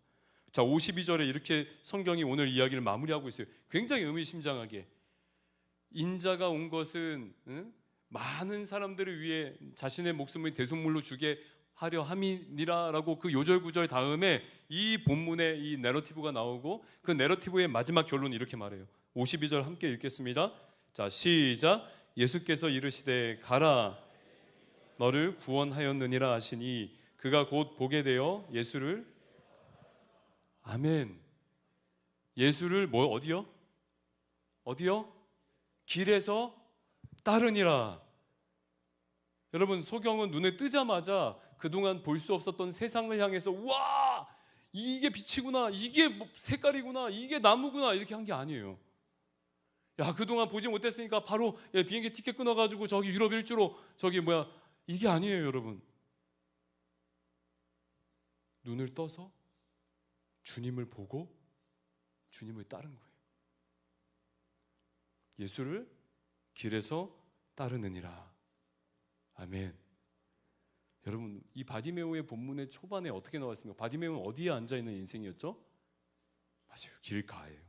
자, 52절에 이렇게 성경이 오늘 이야기를 마무리하고 있어요. 굉장히 의미심장하게 인자가 온 것은 많은 사람들을 위해 자신의 목숨을 대속물로 주게 하려 함이니라라고 그 요절 구절 다음에 이 본문에 이 내러티브가 나오고 그 내러티브의 마지막 결론이 이렇게 말해요. 52절 함께 읽겠습니다. 자, 시작. 예수께서 이르시되 가라 너를 구원하였느니라 하시니 그가 곧 보게 되어 예수를 아멘. 예수를 어디요? 길에서 따르니라. 여러분, 소경은 눈에 뜨자마자 그동안 볼 수 없었던 세상을 향해서 와, 이게 빛이구나, 이게 색깔이구나, 이게 나무구나 이렇게 한 게 아니에요. 야, 그동안 보지 못했으니까 바로 비행기 티켓 끊어가지고 저기 유럽 일주로 이게 아니에요. 여러분, 눈을 떠서 주님을 보고 주님을 따른 거예요. 예수를 길에서 따르느니라. 아멘. 여러분, 이 바디메오의 본문의 초반에 어떻게 나왔습니까? 바디메오는 어디에 앉아있는 인생이었죠? 맞아요, 길가예요.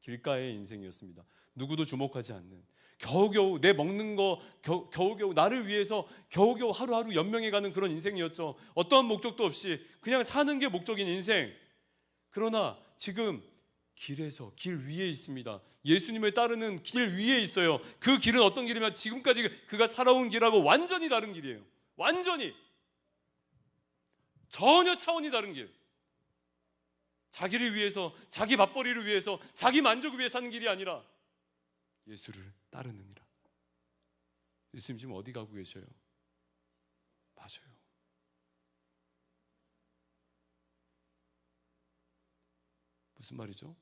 길가의 인생이었습니다. 누구도 주목하지 않는, 겨우겨우 내 먹는 거 겨우겨우 나를 위해서 겨우겨우 하루하루 연명해가는 그런 인생이었죠. 어떠한 목적도 없이 그냥 사는 게 목적인 인생. 그러나 지금 길에서 길 위에 있습니다. 예수님을 따르는 길 위에 있어요. 그 길은 어떤 길이면 지금까지 그가 살아온 길하고 완전히 다른 길이에요. 완전히 전혀 차원이 다른 길. 자기를 위해서, 자기 밥벌이를 위해서, 자기 만족을 위해 사는 길이 아니라 예수를 따르느니라. 예수님 지금 어디 가고 계셔요? 맞아요. 무슨 말이죠?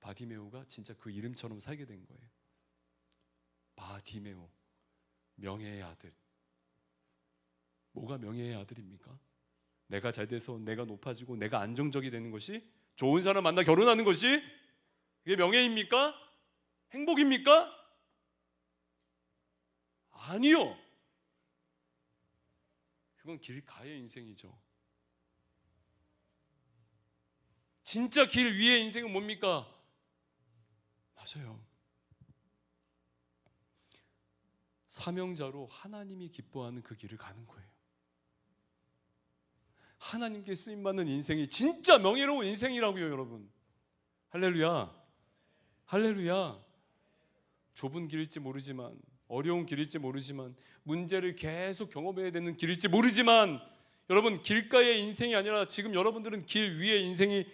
바디메오가 진짜 그 이름처럼 살게 된 거예요. 바디메오, 명예의 아들. 뭐가 명예의 아들입니까? 내가 잘 돼서 내가 높아지고 내가 안정적이 되는 것이, 좋은 사람 만나 결혼하는 것이 그게 명예입니까? 행복입니까? 아니요. 그건 길가의 인생이죠. 진짜 길 위의 인생은 뭡니까? 맞아요. 사명자로 하나님이 기뻐하는 그 길을 가는 거예요. 하나님께 쓰임받는 인생이 진짜 명예로운 인생이라고요, 여러분. 할렐루야. 할렐루야. 좁은 길일지 모르지만, 어려운 길일지 모르지만, 문제를 계속 경험해야 되는 길일지 모르지만, 여러분 길가의 인생이 아니라 지금 여러분들은 길 위의 인생인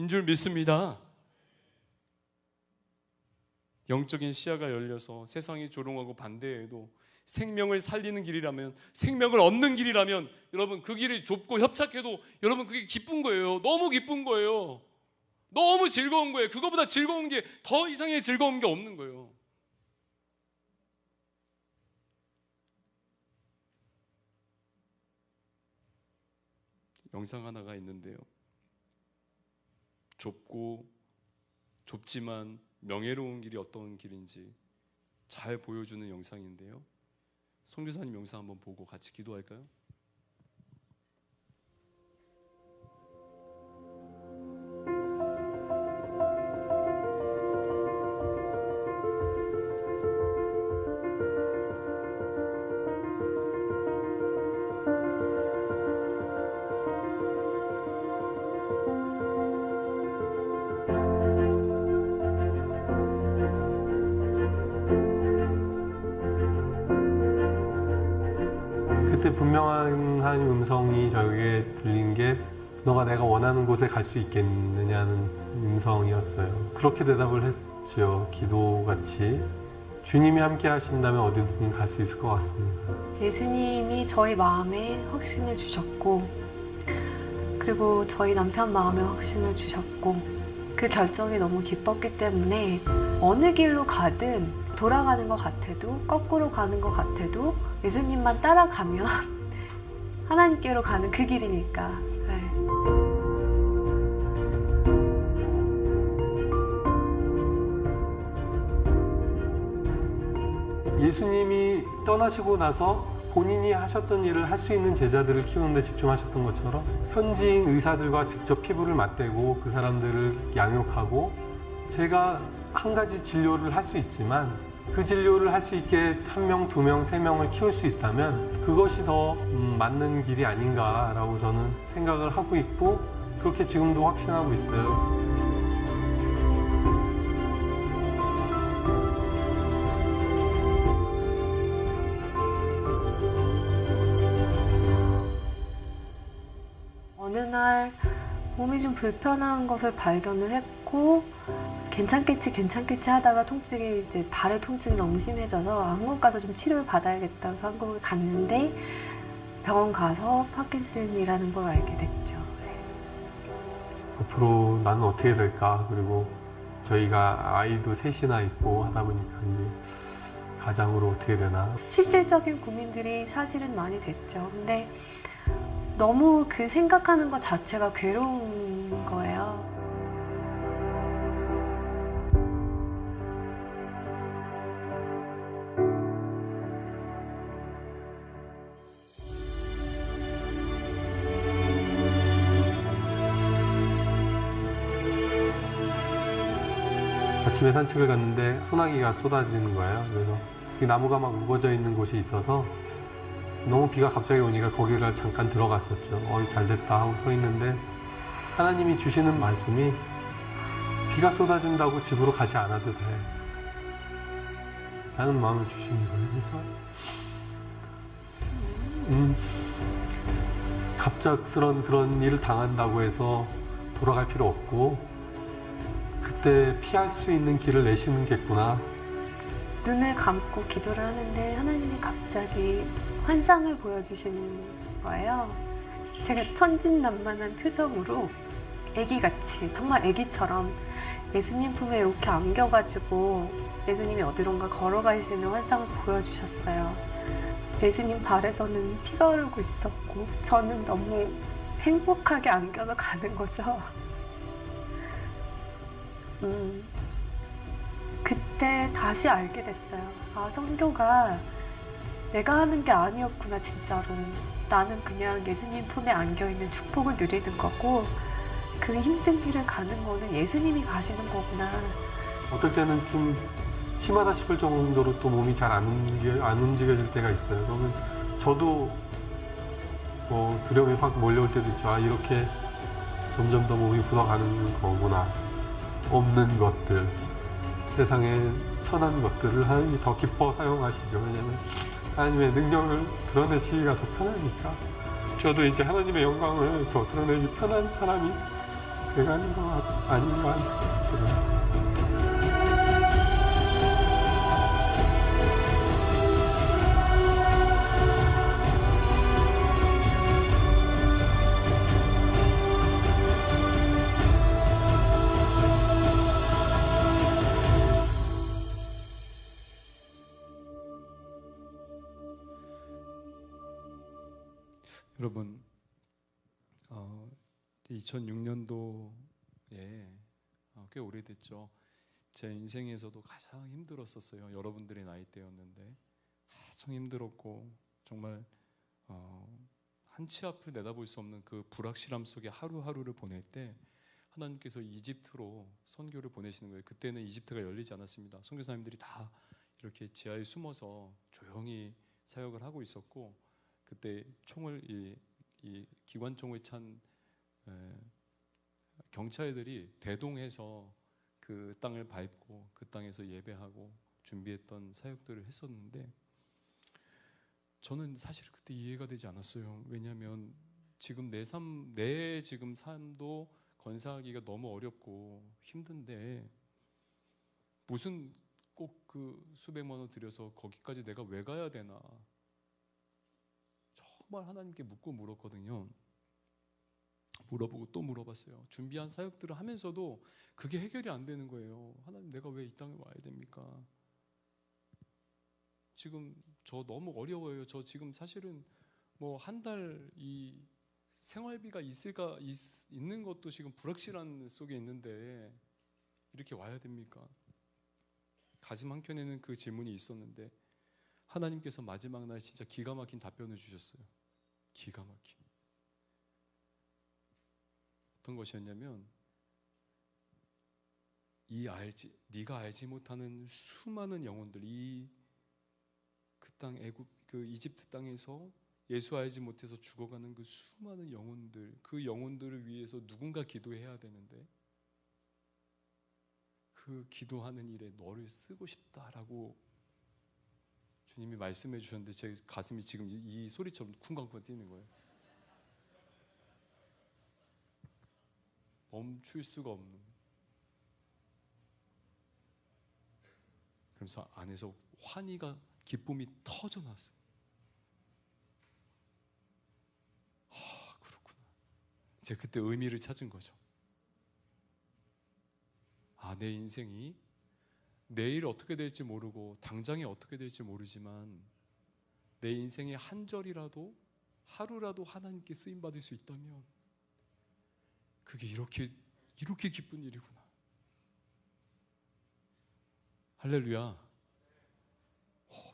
줄 믿습니다. 영적인 시야가 열려서 세상이 조롱하고 반대해도 생명을 살리는 길이라면, 생명을 얻는 길이라면, 여러분 그 길이 좁고 협착해도 여러분 그게 기쁜 거예요. 너무 기쁜 거예요. 너무 즐거운 거예요. 그거보다 즐거운 게, 더 이상의 즐거운 게 없는 거예요. 영상 하나가 있는데요, 좁지만 명예로운 길이 어떤 길인지 잘 보여주는 영상인데요, 선교사님 영상 한번 보고 같이 기도할까요? 그때 분명한 하나님 음성이 저에게 들린 게, 너가 내가 원하는 곳에 갈 수 있겠느냐는 음성이었어요. 그렇게 대답을 했죠. 기도같이. 주님이 함께 하신다면 어디든 갈 수 있을 것 같습니다. 예수님이 저희 마음에 확신을 주셨고, 그리고 저희 남편 마음에 확신을 주셨고, 그 결정이 너무 기뻤기 때문에 어느 길로 가든, 돌아가는 것 같아도 거꾸로 가는 것 같아도 예수님만 따라가면 하나님께로 가는 그 길이니까. 네. 예수님이 떠나시고 나서 본인이 하셨던 일을 할 수 있는 제자들을 키우는 데 집중하셨던 것처럼, 현지인 의사들과 직접 피부를 맞대고 그 사람들을 양육하고, 제가 한 가지 진료를 할 수 있지만 그 진료를 할 수 있게 1명, 2명, 3명을 키울 수 있다면 그것이 더 맞는 길이 아닌가라고 저는 생각을 하고 있고, 그렇게 지금도 확신하고 있어요. 어느 날 몸이 좀 불편한 것을 발견을 했고, 괜찮겠지 하다가 통증이, 이제 발의 통증이 너무 심해져서 한국 가서 좀 치료를 받아야겠다 해서 한국을 갔는데, 병원 가서 파킨슨이라는 걸 알게 됐죠. 앞으로 나는 어떻게 될까, 그리고 저희가 아이도 셋이나 있고 하다 보니까 이제 가장으로 어떻게 되나. 실질적인 고민들이 사실은 많이 됐죠. 근데 너무 그 생각하는 것 자체가 괴로운 거예요. 아침에 산책을 갔는데 소나기가 쏟아지는 거예요. 그래서 이 나무가 막 우거져 있는 곳이 있어서 너무 비가 갑자기 오니까 거기를 잠깐 들어갔었죠. 잘 됐다 하고 서 있는데 하나님이 주시는 말씀이 비가 쏟아진다고 집으로 가지 않아도 돼 라는 마음을 주시는 거예요. 그래서 갑작스런 그런 일을 당한다고 해서 돌아갈 필요 없고 그때 피할 수 있는 길을 내시는겠구나. 눈을 감고 기도를 하는데 하나님이 갑자기 환상을 보여주시는 거예요. 제가 천진난만한 표정으로 애기같이, 정말 애기처럼 예수님 품에 이렇게 안겨가지고 예수님이 어디론가 걸어가시는 환상을 보여주셨어요. 예수님 발에서는 피가 흐르고 있었고 저는 너무 행복하게 안겨서 가는 거죠. 그때 다시 알게 됐어요. 아, 성교가 내가 하는 게 아니었구나, 진짜로. 나는 그냥 예수님 품에 안겨있는 축복을 누리는 거고 그 힘든 길을 가는 거는 예수님이 가시는 거구나. 어떨 때는 좀 심하다 싶을 정도로 또 몸이 잘 안 움직여질 때가 있어요. 그러면 저도 두려움이 확 몰려올 때도 있죠. 아, 이렇게 점점 더 몸이 굳어가는 거구나. 없는 것들, 세상에 천한 것들을 하나님이 더 기뻐 사용하시죠. 왜냐하면 하나님의 능력을 드러내시기가 더 편하니까. 저도 이제 하나님의 영광을 더 드러내기 편한 사람이 돼가는 거 아닌가 하는 생각이 들어요. 여러분, 2006년도에 꽤 오래됐죠. 제 인생에서도 가장 힘들었었어요. 여러분들의 나이대였는데 가장 힘들었고 정말 한치 앞을 내다볼 수 없는 그 불확실함 속에 하루하루를 보낼 때 하나님께서 이집트로 선교를 보내시는 거예요. 그때는 이집트가 열리지 않았습니다. 선교사님들이 다 이렇게 지하에 숨어서 조용히 사역을 하고 있었고 그때 총을 이 기관총을 찬 경찰들이 대동해서 그 땅을 밟고 그 땅에서 예배하고 준비했던 사역들을 했었는데 저는 사실 그때 이해가 되지 않았어요. 왜냐하면 지금 내 지금 삶도 건사하기가 너무 어렵고 힘든데 무슨 꼭 그 수백만 원 들여서 거기까지 내가 왜 가야 되나 정말 하나님께 묻고 물었거든요. 물어보고 또 물어봤어요. 준비한 사역들을 하면서도 그게 해결이 안 되는 거예요. 하나님, 내가 왜 이 땅에 와야 됩니까? 지금 저 너무 어려워요. 저 지금 사실은 뭐 한 달 이 생활비가 있는 것도 지금 불확실한 속에 있는데 이렇게 와야 됩니까? 가슴 한켠에는 그 질문이 있었는데 하나님께서 마지막 날 진짜 기가 막힌 답변을 주셨어요. 기가 막힌. 어떤 것이었냐면 네가 알지 못하는 수많은 영혼들, 그 땅 애굽 그 이집트 땅에서 예수 알지 못해서 죽어가는 그 수많은 영혼들, 그 영혼들을 위해서 누군가 기도해야 되는데 그 기도하는 일에 너를 쓰고 싶다라고 주님이 말씀해 주셨는데 제 가슴이 지금 이 소리처럼 쿵쾅쿵쾅 뛰는 거예요. 멈출 수가 없는. 그래서 안에서 기쁨이 터져 나왔어요. 그렇구나. 제가 그때 의미를 찾은 거죠. 내 인생이 내일 어떻게 될지 모르고 당장에 어떻게 될지 모르지만 내 인생의 한 절이라도 하루라도 하나님께 쓰임 받을 수 있다면 그게 이렇게 기쁜 일이구나. 할렐루야.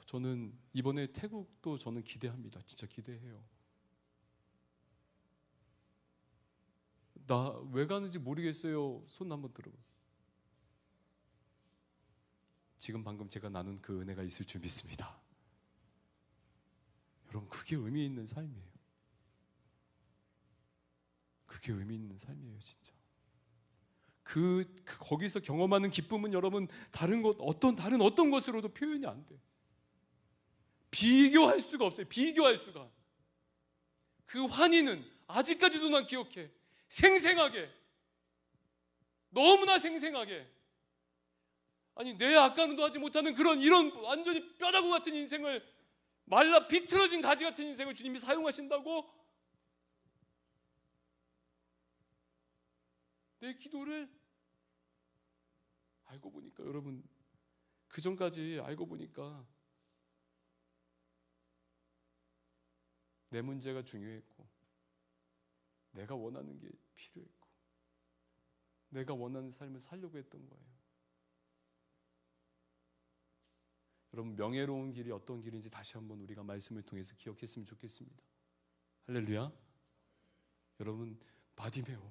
저는 이번에 태국도 저는 기대합니다. 진짜 기대해요. 나 왜 가는지 모르겠어요. 손 한번 들어봐. 지금 방금 제가 나눈 그 은혜가 있을 줄 믿습니다. 여러분, 그게 의미 있는 삶이에요. 그게 의미 있는 삶이에요, 진짜. 거기서 경험하는 기쁨은 여러분 다른 어떤 것으로도 표현이 안 돼. 비교할 수가 없어요. 비교할 수가. 그 환희는 아직까지도 난 기억해. 생생하게, 너무나 생생하게. 아니, 내 아까는도 하지 못하는 이런 완전히 뼈다구 같은 인생을, 말라 비틀어진 가지 같은 인생을 주님이 사용하신다고? 내 기도를 알고 보니까, 여러분, 그 전까지 알고 보니까 내 문제가 중요했고, 내가 원하는 게 필요했고, 내가 원하는 삶을 살려고 했던 거예요. 여러분, 명예로운 길이 어떤 길인지 다시 한번 우리가 말씀을 통해서 기억했으면 좋겠습니다. 할렐루야. 여러분, 바디메오,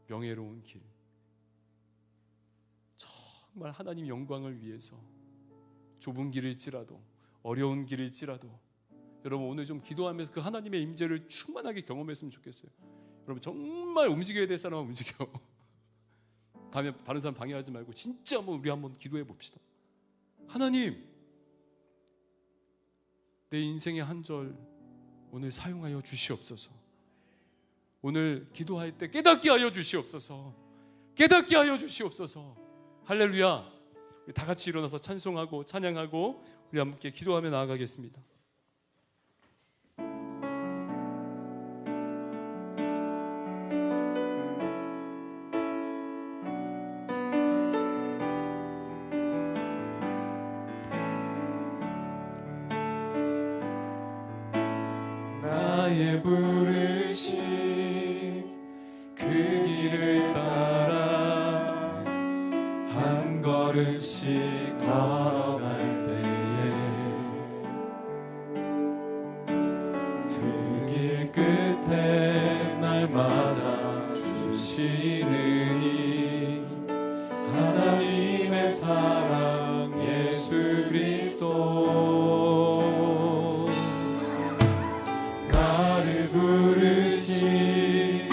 명예로운 길, 정말 하나님 영광을 위해서 좁은 길일지라도, 어려운 길일지라도, 여러분 오늘 좀 기도하면서 그 하나님의 임재를 충만하게 경험했으면 좋겠어요. 여러분, 정말 움직여야 될 사람은 움직여. 다른 사람 방해하지 말고 진짜 우리 한번 기도해 봅시다. 하나님, 내 인생의 한 절 오늘 사용하여 주시옵소서. 오늘 기도할 때 깨닫게 하여 주시옵소서. 깨닫게 하여 주시옵소서. 할렐루야. 우리 다 같이 일어나서 찬송하고 찬양하고 우리 함께 기도하며 나아가겠습니다. 나의 부르심 그 길을 따라 한 걸음씩 걸어갈 때에 그 길 끝에 날 맞아 주시느니 하나님의 사랑 예수 그리스도 나를 부르신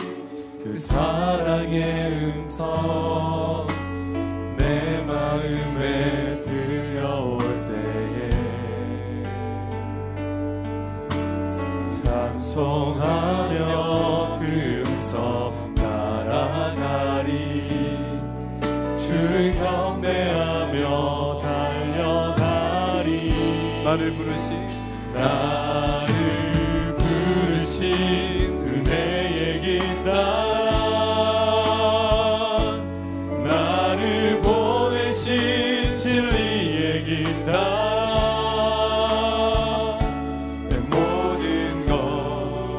그 사랑의 음성 내 마음에 들려올 때에 찬송하며 그 음성 따라가리 주를 경배하며 달려가리 나를 부르신 은혜의 길 따라 나를 보내신 진리의 길 따라 내 모든 것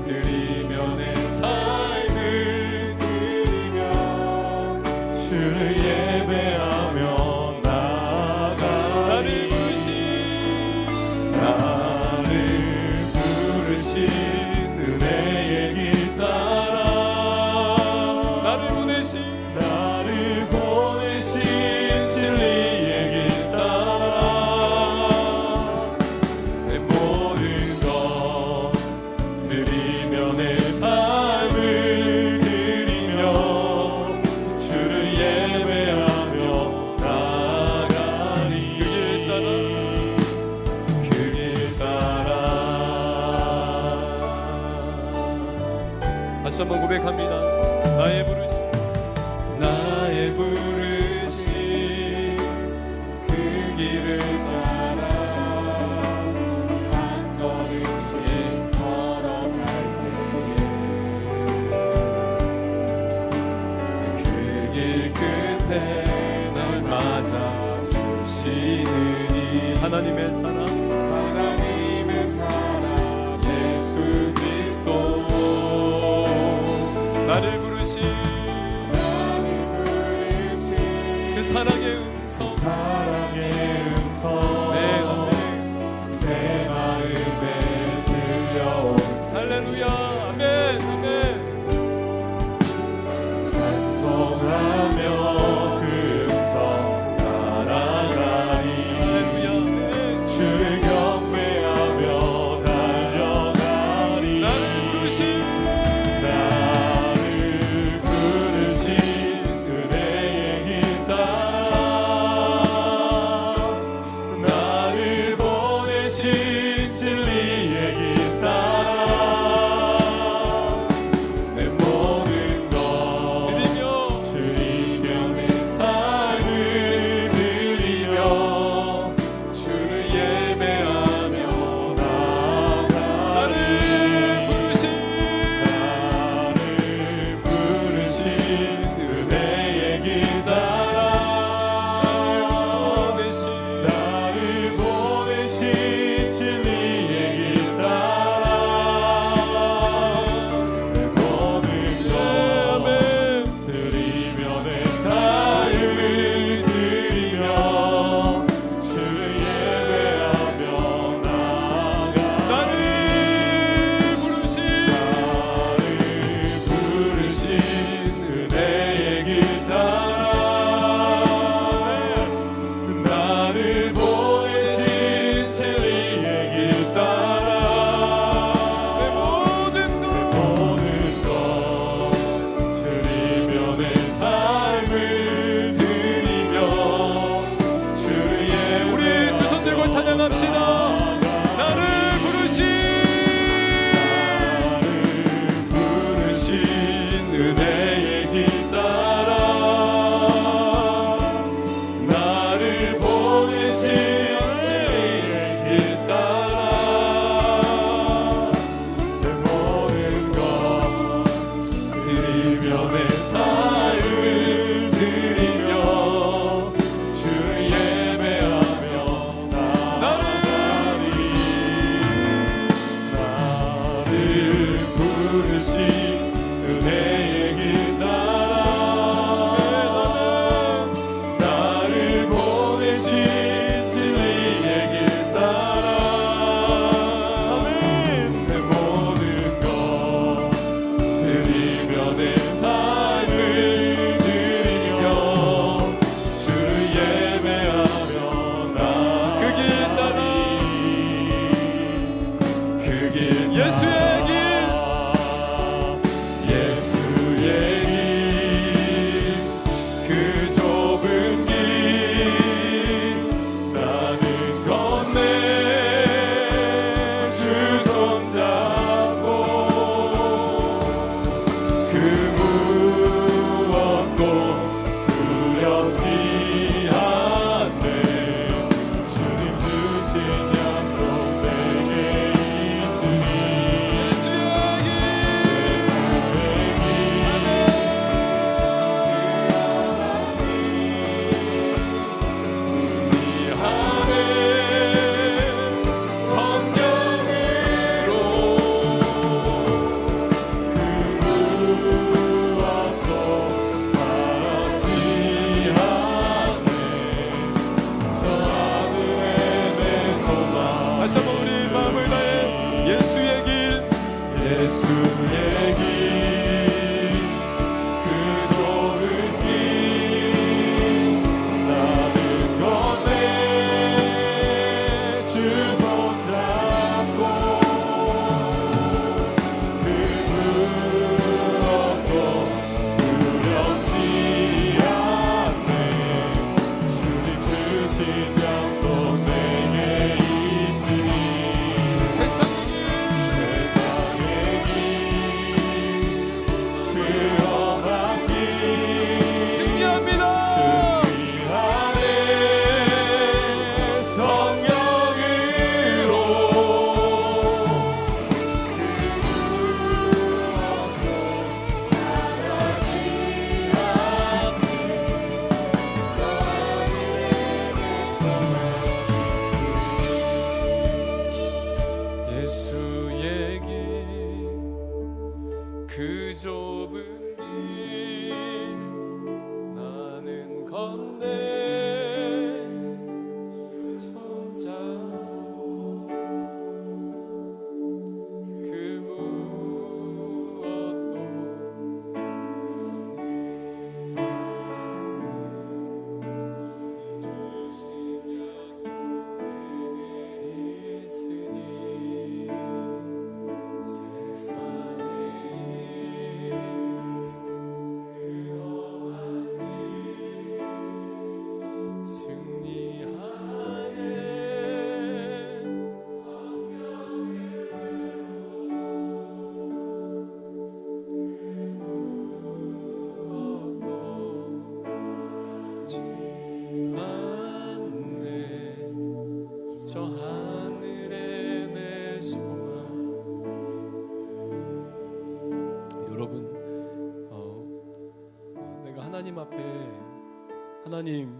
드리며 내 삶을 드리며 주를 예배하며 나아가리 나를 부르신 은혜의 길 따라 나를 보내신 진리의 길 따라 내 모든 것 드리며 내 삶을 드리며 주를 예배하며 나아가리 그 길 따라 다시 한번 고백합니다. 나의 부르심 그 길을 따라 한 걸음씩 걸어갈 때에 그 길 끝에 날 맞아 주시느니 하나님의 사랑 예수 그리스도 나를 부르신 마음을 다해 예수의 길 예수의 길 그 좁은 길 나는 건네 주 손잡고 그 무엇도 두렵지 않네 주님 주신 약속 내게 있으니 세상의 그 험한 길 승리합니다. 승리하네 성령으로 예수의 길 그 좁은 길 나는 건네 손잡고 그 무엇도 있으니 세상에 승리하네 않네 저 하늘에 내 소망. 여러분 내가 하나님 앞에 하나님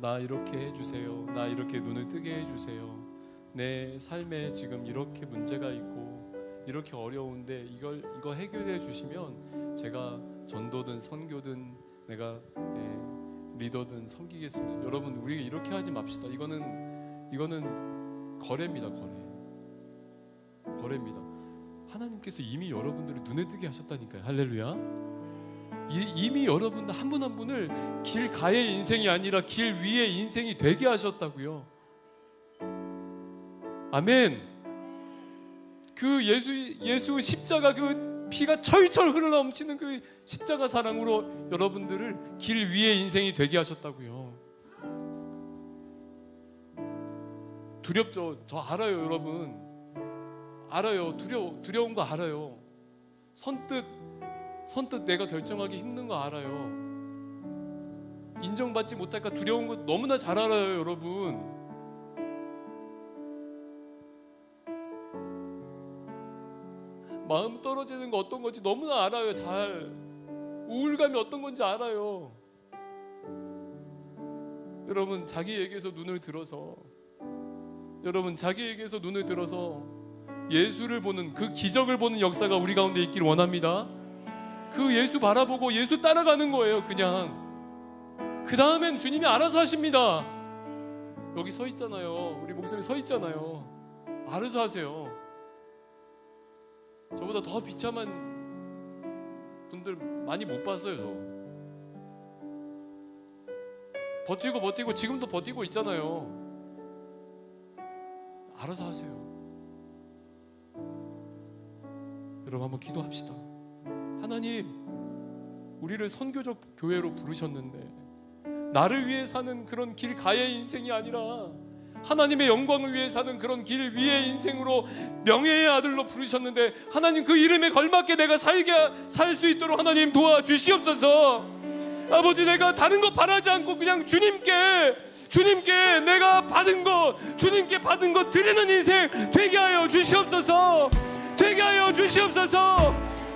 나 이렇게 해주세요. 나 이렇게 눈을 뜨게 해주세요. 내 삶에 지금 이렇게 문제가 있고 이렇게 어려운데 이거 해결해 주시면 제가 전도든 선교든 내가 리더든 섬기겠습니다. 여러분 우리 이렇게 하지 맙시다. 이거는 거래입니다. 거래입니다. 하나님께서 이미 여러분들을 눈에 뜨게 하셨다니까요. 할렐루야. 이미 여러분들 한 분 한 분을 길 가의 인생이 아니라 길 위의 인생이 되게 하셨다고요. 아멘. 그 예수 십자가 그 피가 철철 흘러넘치는 그 십자가 사랑으로 여러분들을 길 위의 인생이 되게 하셨다고요. 두렵죠. 저 알아요, 여러분. 알아요. 두려운 거 알아요. 선뜻 내가 결정하기 힘든 거 알아요. 인정받지 못할까 두려운 거 너무나 잘 알아요, 여러분. 마음 떨어지는 거 어떤 건지 너무나 알아요. 잘. 우울감이 어떤 건지 알아요. 여러분 자기에게서 눈을 들어서 예수를 보는 그 기적을 보는 역사가 우리 가운데 있길 원합니다. 그 예수 바라보고 예수 따라가는 거예요. 그냥 그 다음엔 주님이 알아서 하십니다. 여기 서 있잖아요. 우리 목사님 서 있잖아요. 알아서 하세요. 저보다 더 비참한 분들 많이 못 봤어요. 저 버티고 지금도 버티고 있잖아요. 알아서 하세요. 여러분 한번 기도합시다. 하나님, 우리를 선교적 교회로 부르셨는데 나를 위해 사는 그런 길 가의 인생이 아니라 하나님의 영광을 위해 사는 그런 길 위의 인생으로 명예의 아들로 부르셨는데 하나님 그 이름에 걸맞게 내가 살 수 있도록 하나님 도와주시옵소서. 아버지, 내가 다른 거 바라지 않고 그냥 주님께 내가 받은 거 주님께 받은 거 드리는 인생 되게 하여 주시옵소서.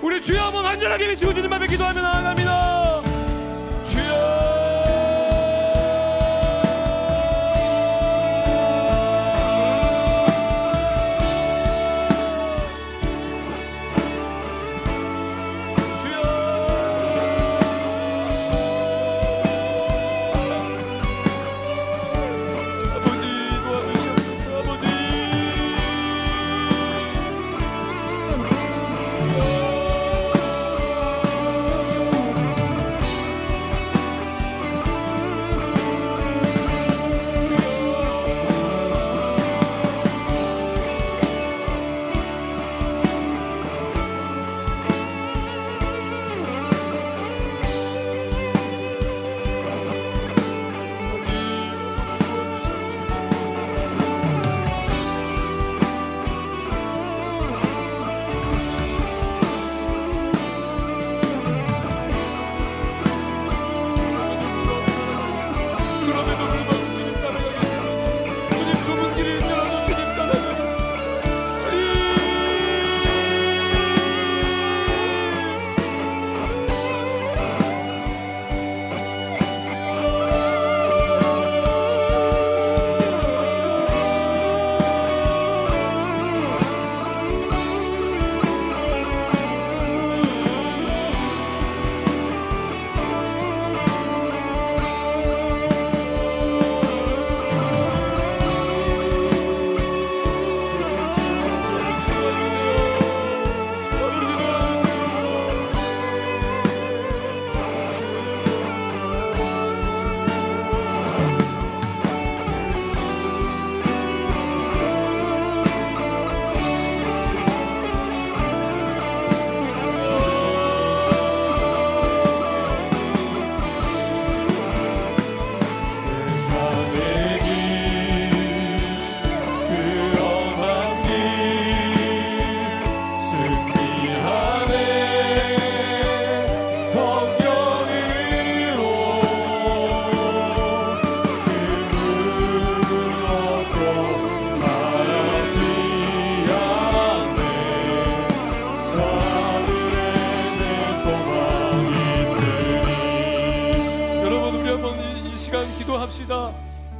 우리 주여 한번 간절하게 외치고 주님 앞에 기도하며 나아갑니다. 주여.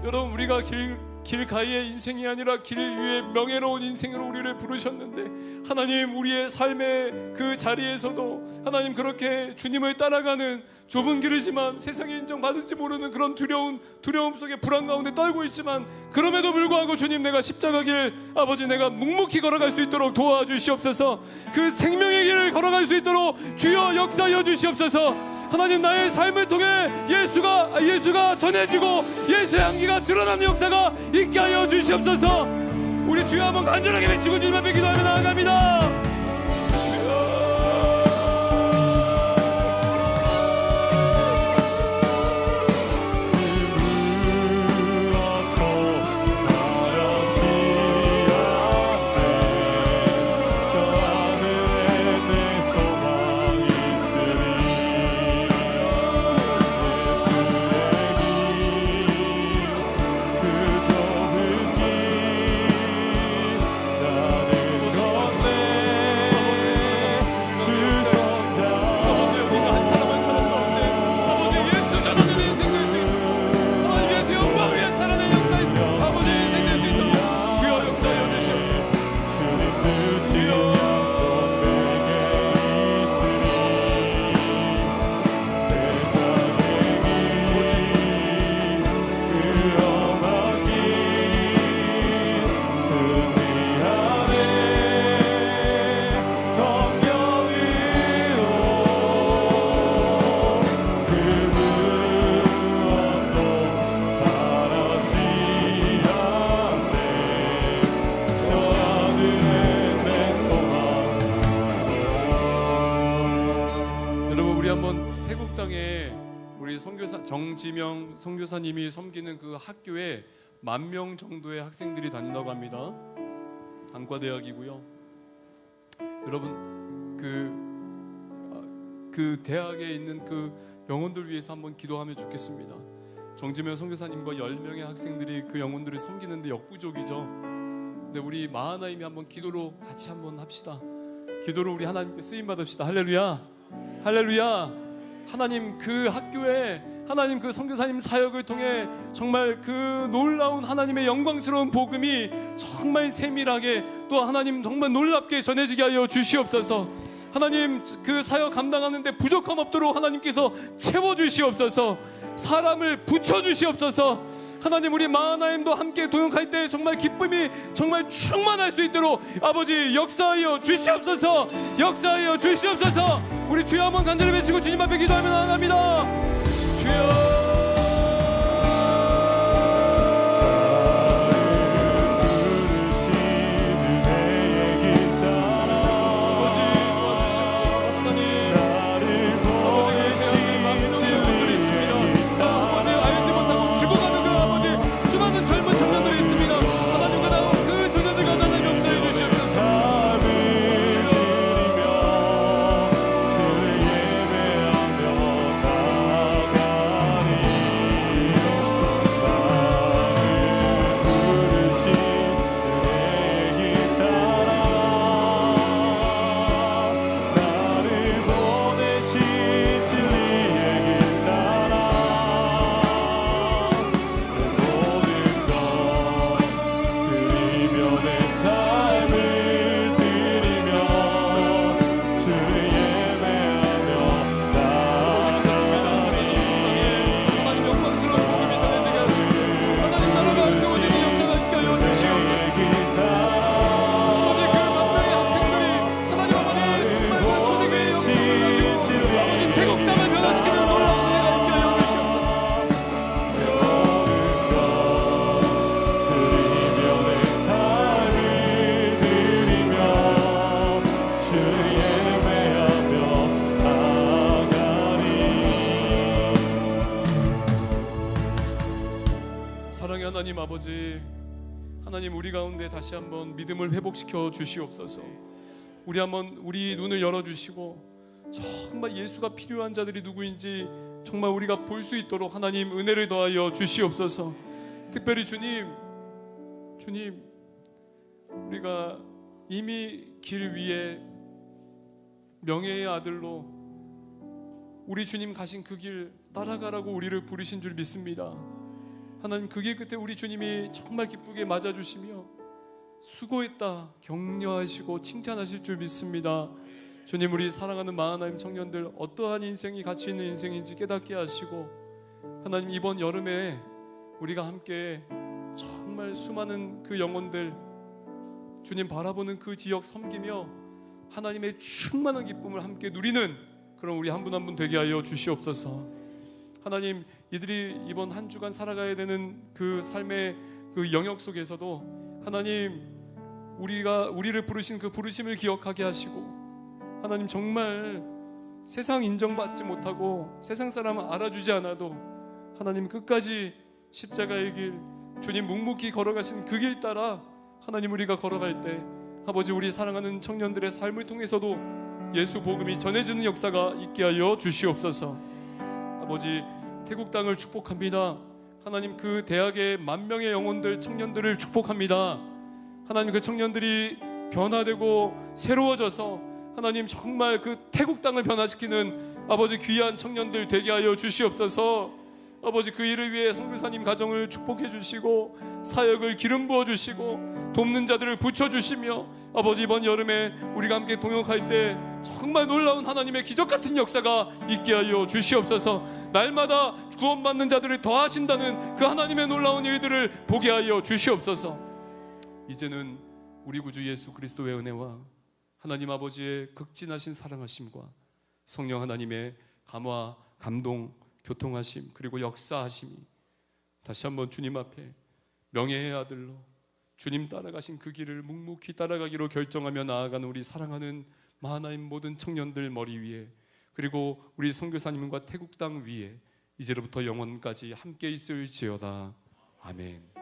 여러분, 우리가 길 가히의 인생이 아니라 길 위에 명예로운 인생으로 우리를 부르셨는데, 하나님 우리의 삶의 그 자리에서도 하나님 그렇게 주님을 따라가는 좁은 길이지만 세상에 인정받을지 모르는 그런 두려움 속에 불안 가운데 떨고 있지만, 그럼에도 불구하고 주님, 내가 십자가 길 아버지 내가 묵묵히 걸어갈 수 있도록 도와주시옵소서. 그 생명의 길을 걸어갈 수 있도록 주여 역사하여 주시옵소서. 하나님, 나의 삶을 통해 예수가 전해지고 예수의 향기가 드러나는 역사가 있게 하여 주시옵소서. 우리 주여 한번 간절하게 외치고 주님 앞에 기도하며 나아갑니다. 정지명 선교사님이 섬기는 그 학교에 10,000명 정도의 학생들이 다닌다고 합니다. 단과대학이고요. 여러분, 그 대학에 있는 그 영혼들 위해서 한번 기도하면 좋겠습니다. 정지명 선교사님과 10명의 학생들이 그 영혼들을 섬기는데 역부족이죠. 근데 우리 마하나임이 한번 기도로 같이 한번 합시다. 기도로 우리 하나님께 쓰임 받읍시다. 할렐루야, 할렐루야. 하나님, 그 학교에 하나님 그 선교사님 사역을 통해 정말 그 놀라운 하나님의 영광스러운 복음이 정말 세밀하게, 또 하나님 정말 놀랍게 전해지게 하여 주시옵소서. 하나님, 그 사역 감당하는데 부족함 없도록 하나님께서 채워주시옵소서. 사람을 붙여주시옵소서. 하나님, 우리 마하나임도 함께 동역할 때 정말 기쁨이 정말 충만할 수 있도록 아버지 역사하여 주시옵소서. 역사하여 주시옵소서. 우리 주여 한번 간절히 외치고 주님 앞에 기도하며 나아갑니다. 주여, 하나님 아버지, 하나님 우리 가운데 다시 한번 믿음을 회복시켜 주시옵소서. 우리 눈을 열어주시고 정말 예수가 필요한 자들이 누구인지 정말 우리가 볼 수 있도록 하나님 은혜를 더하여 주시옵소서. 특별히 주님, 우리가 이미 길 위에 명예의 아들로 우리 주님 가신 그 길 따라가라고 우리를 부르신 줄 믿습니다. 하나님 그 길 끝에 우리 주님이 정말 기쁘게 맞아주시며 수고했다 격려하시고 칭찬하실 줄 믿습니다. 주님, 우리 사랑하는 마하나임 청년들 어떠한 인생이 가치 있는 인생인지 깨닫게 하시고, 하나님 이번 여름에 우리가 함께 정말 수많은 그 영혼들 주님 바라보는 그 지역 섬기며 하나님의 충만한 기쁨을 함께 누리는 그런 우리 한 분 한 분 되게 하여 주시옵소서. 하나님, 이들이 이번 한 주간 살아가야 되는 그 삶의 그 영역 속에서도 하나님 우리를 부르신 그 부르심을 기억하게 하시고, 하나님 정말 세상 인정받지 못하고 세상 사람 알아주지 않아도 하나님 끝까지 십자가의 길, 주님 묵묵히 걸어가신 그 길 따라 하나님 우리가 걸어갈 때 아버지 우리 사랑하는 청년들의 삶을 통해서도 예수 복음이 전해지는 역사가 있게 하여 주시옵소서. 아버지, 태국 땅을 축복합니다. 하나님 그 대학의 10,000명의 영혼들 청년들을 축복합니다. 하나님 그 청년들이 변화되고 새로워져서 하나님 정말 그 태국 땅을 변화시키는 아버지 귀한 청년들 되게 하여 주시옵소서. 아버지 그 일을 위해 선교사님 가정을 축복해 주시고 사역을 기름 부어 주시고 돕는 자들을 붙여 주시며 아버지 이번 여름에 우리가 함께 동역할 때 정말 놀라운 하나님의 기적 같은 역사가 있게 하여 주시옵소서. 날마다 구원받는 자들을 더하신다는 그 하나님의 놀라운 일들을 보게 하여 주시옵소서. 이제는 우리 구주 예수 그리스도의 은혜와 하나님 아버지의 극진하신 사랑하심과 성령 하나님의 감화, 감동, 교통하심 그리고 역사하심이 다시 한번 주님 앞에 명예의 아들로 주님 따라가신 그 길을 묵묵히 따라가기로 결정하며 나아가는 우리 사랑하는 마하나임 모든 청년들 머리 위에, 그리고 우리 선교사님과 태국 땅 위에 이제로부터 영원까지 함께 있을지어다. 아멘.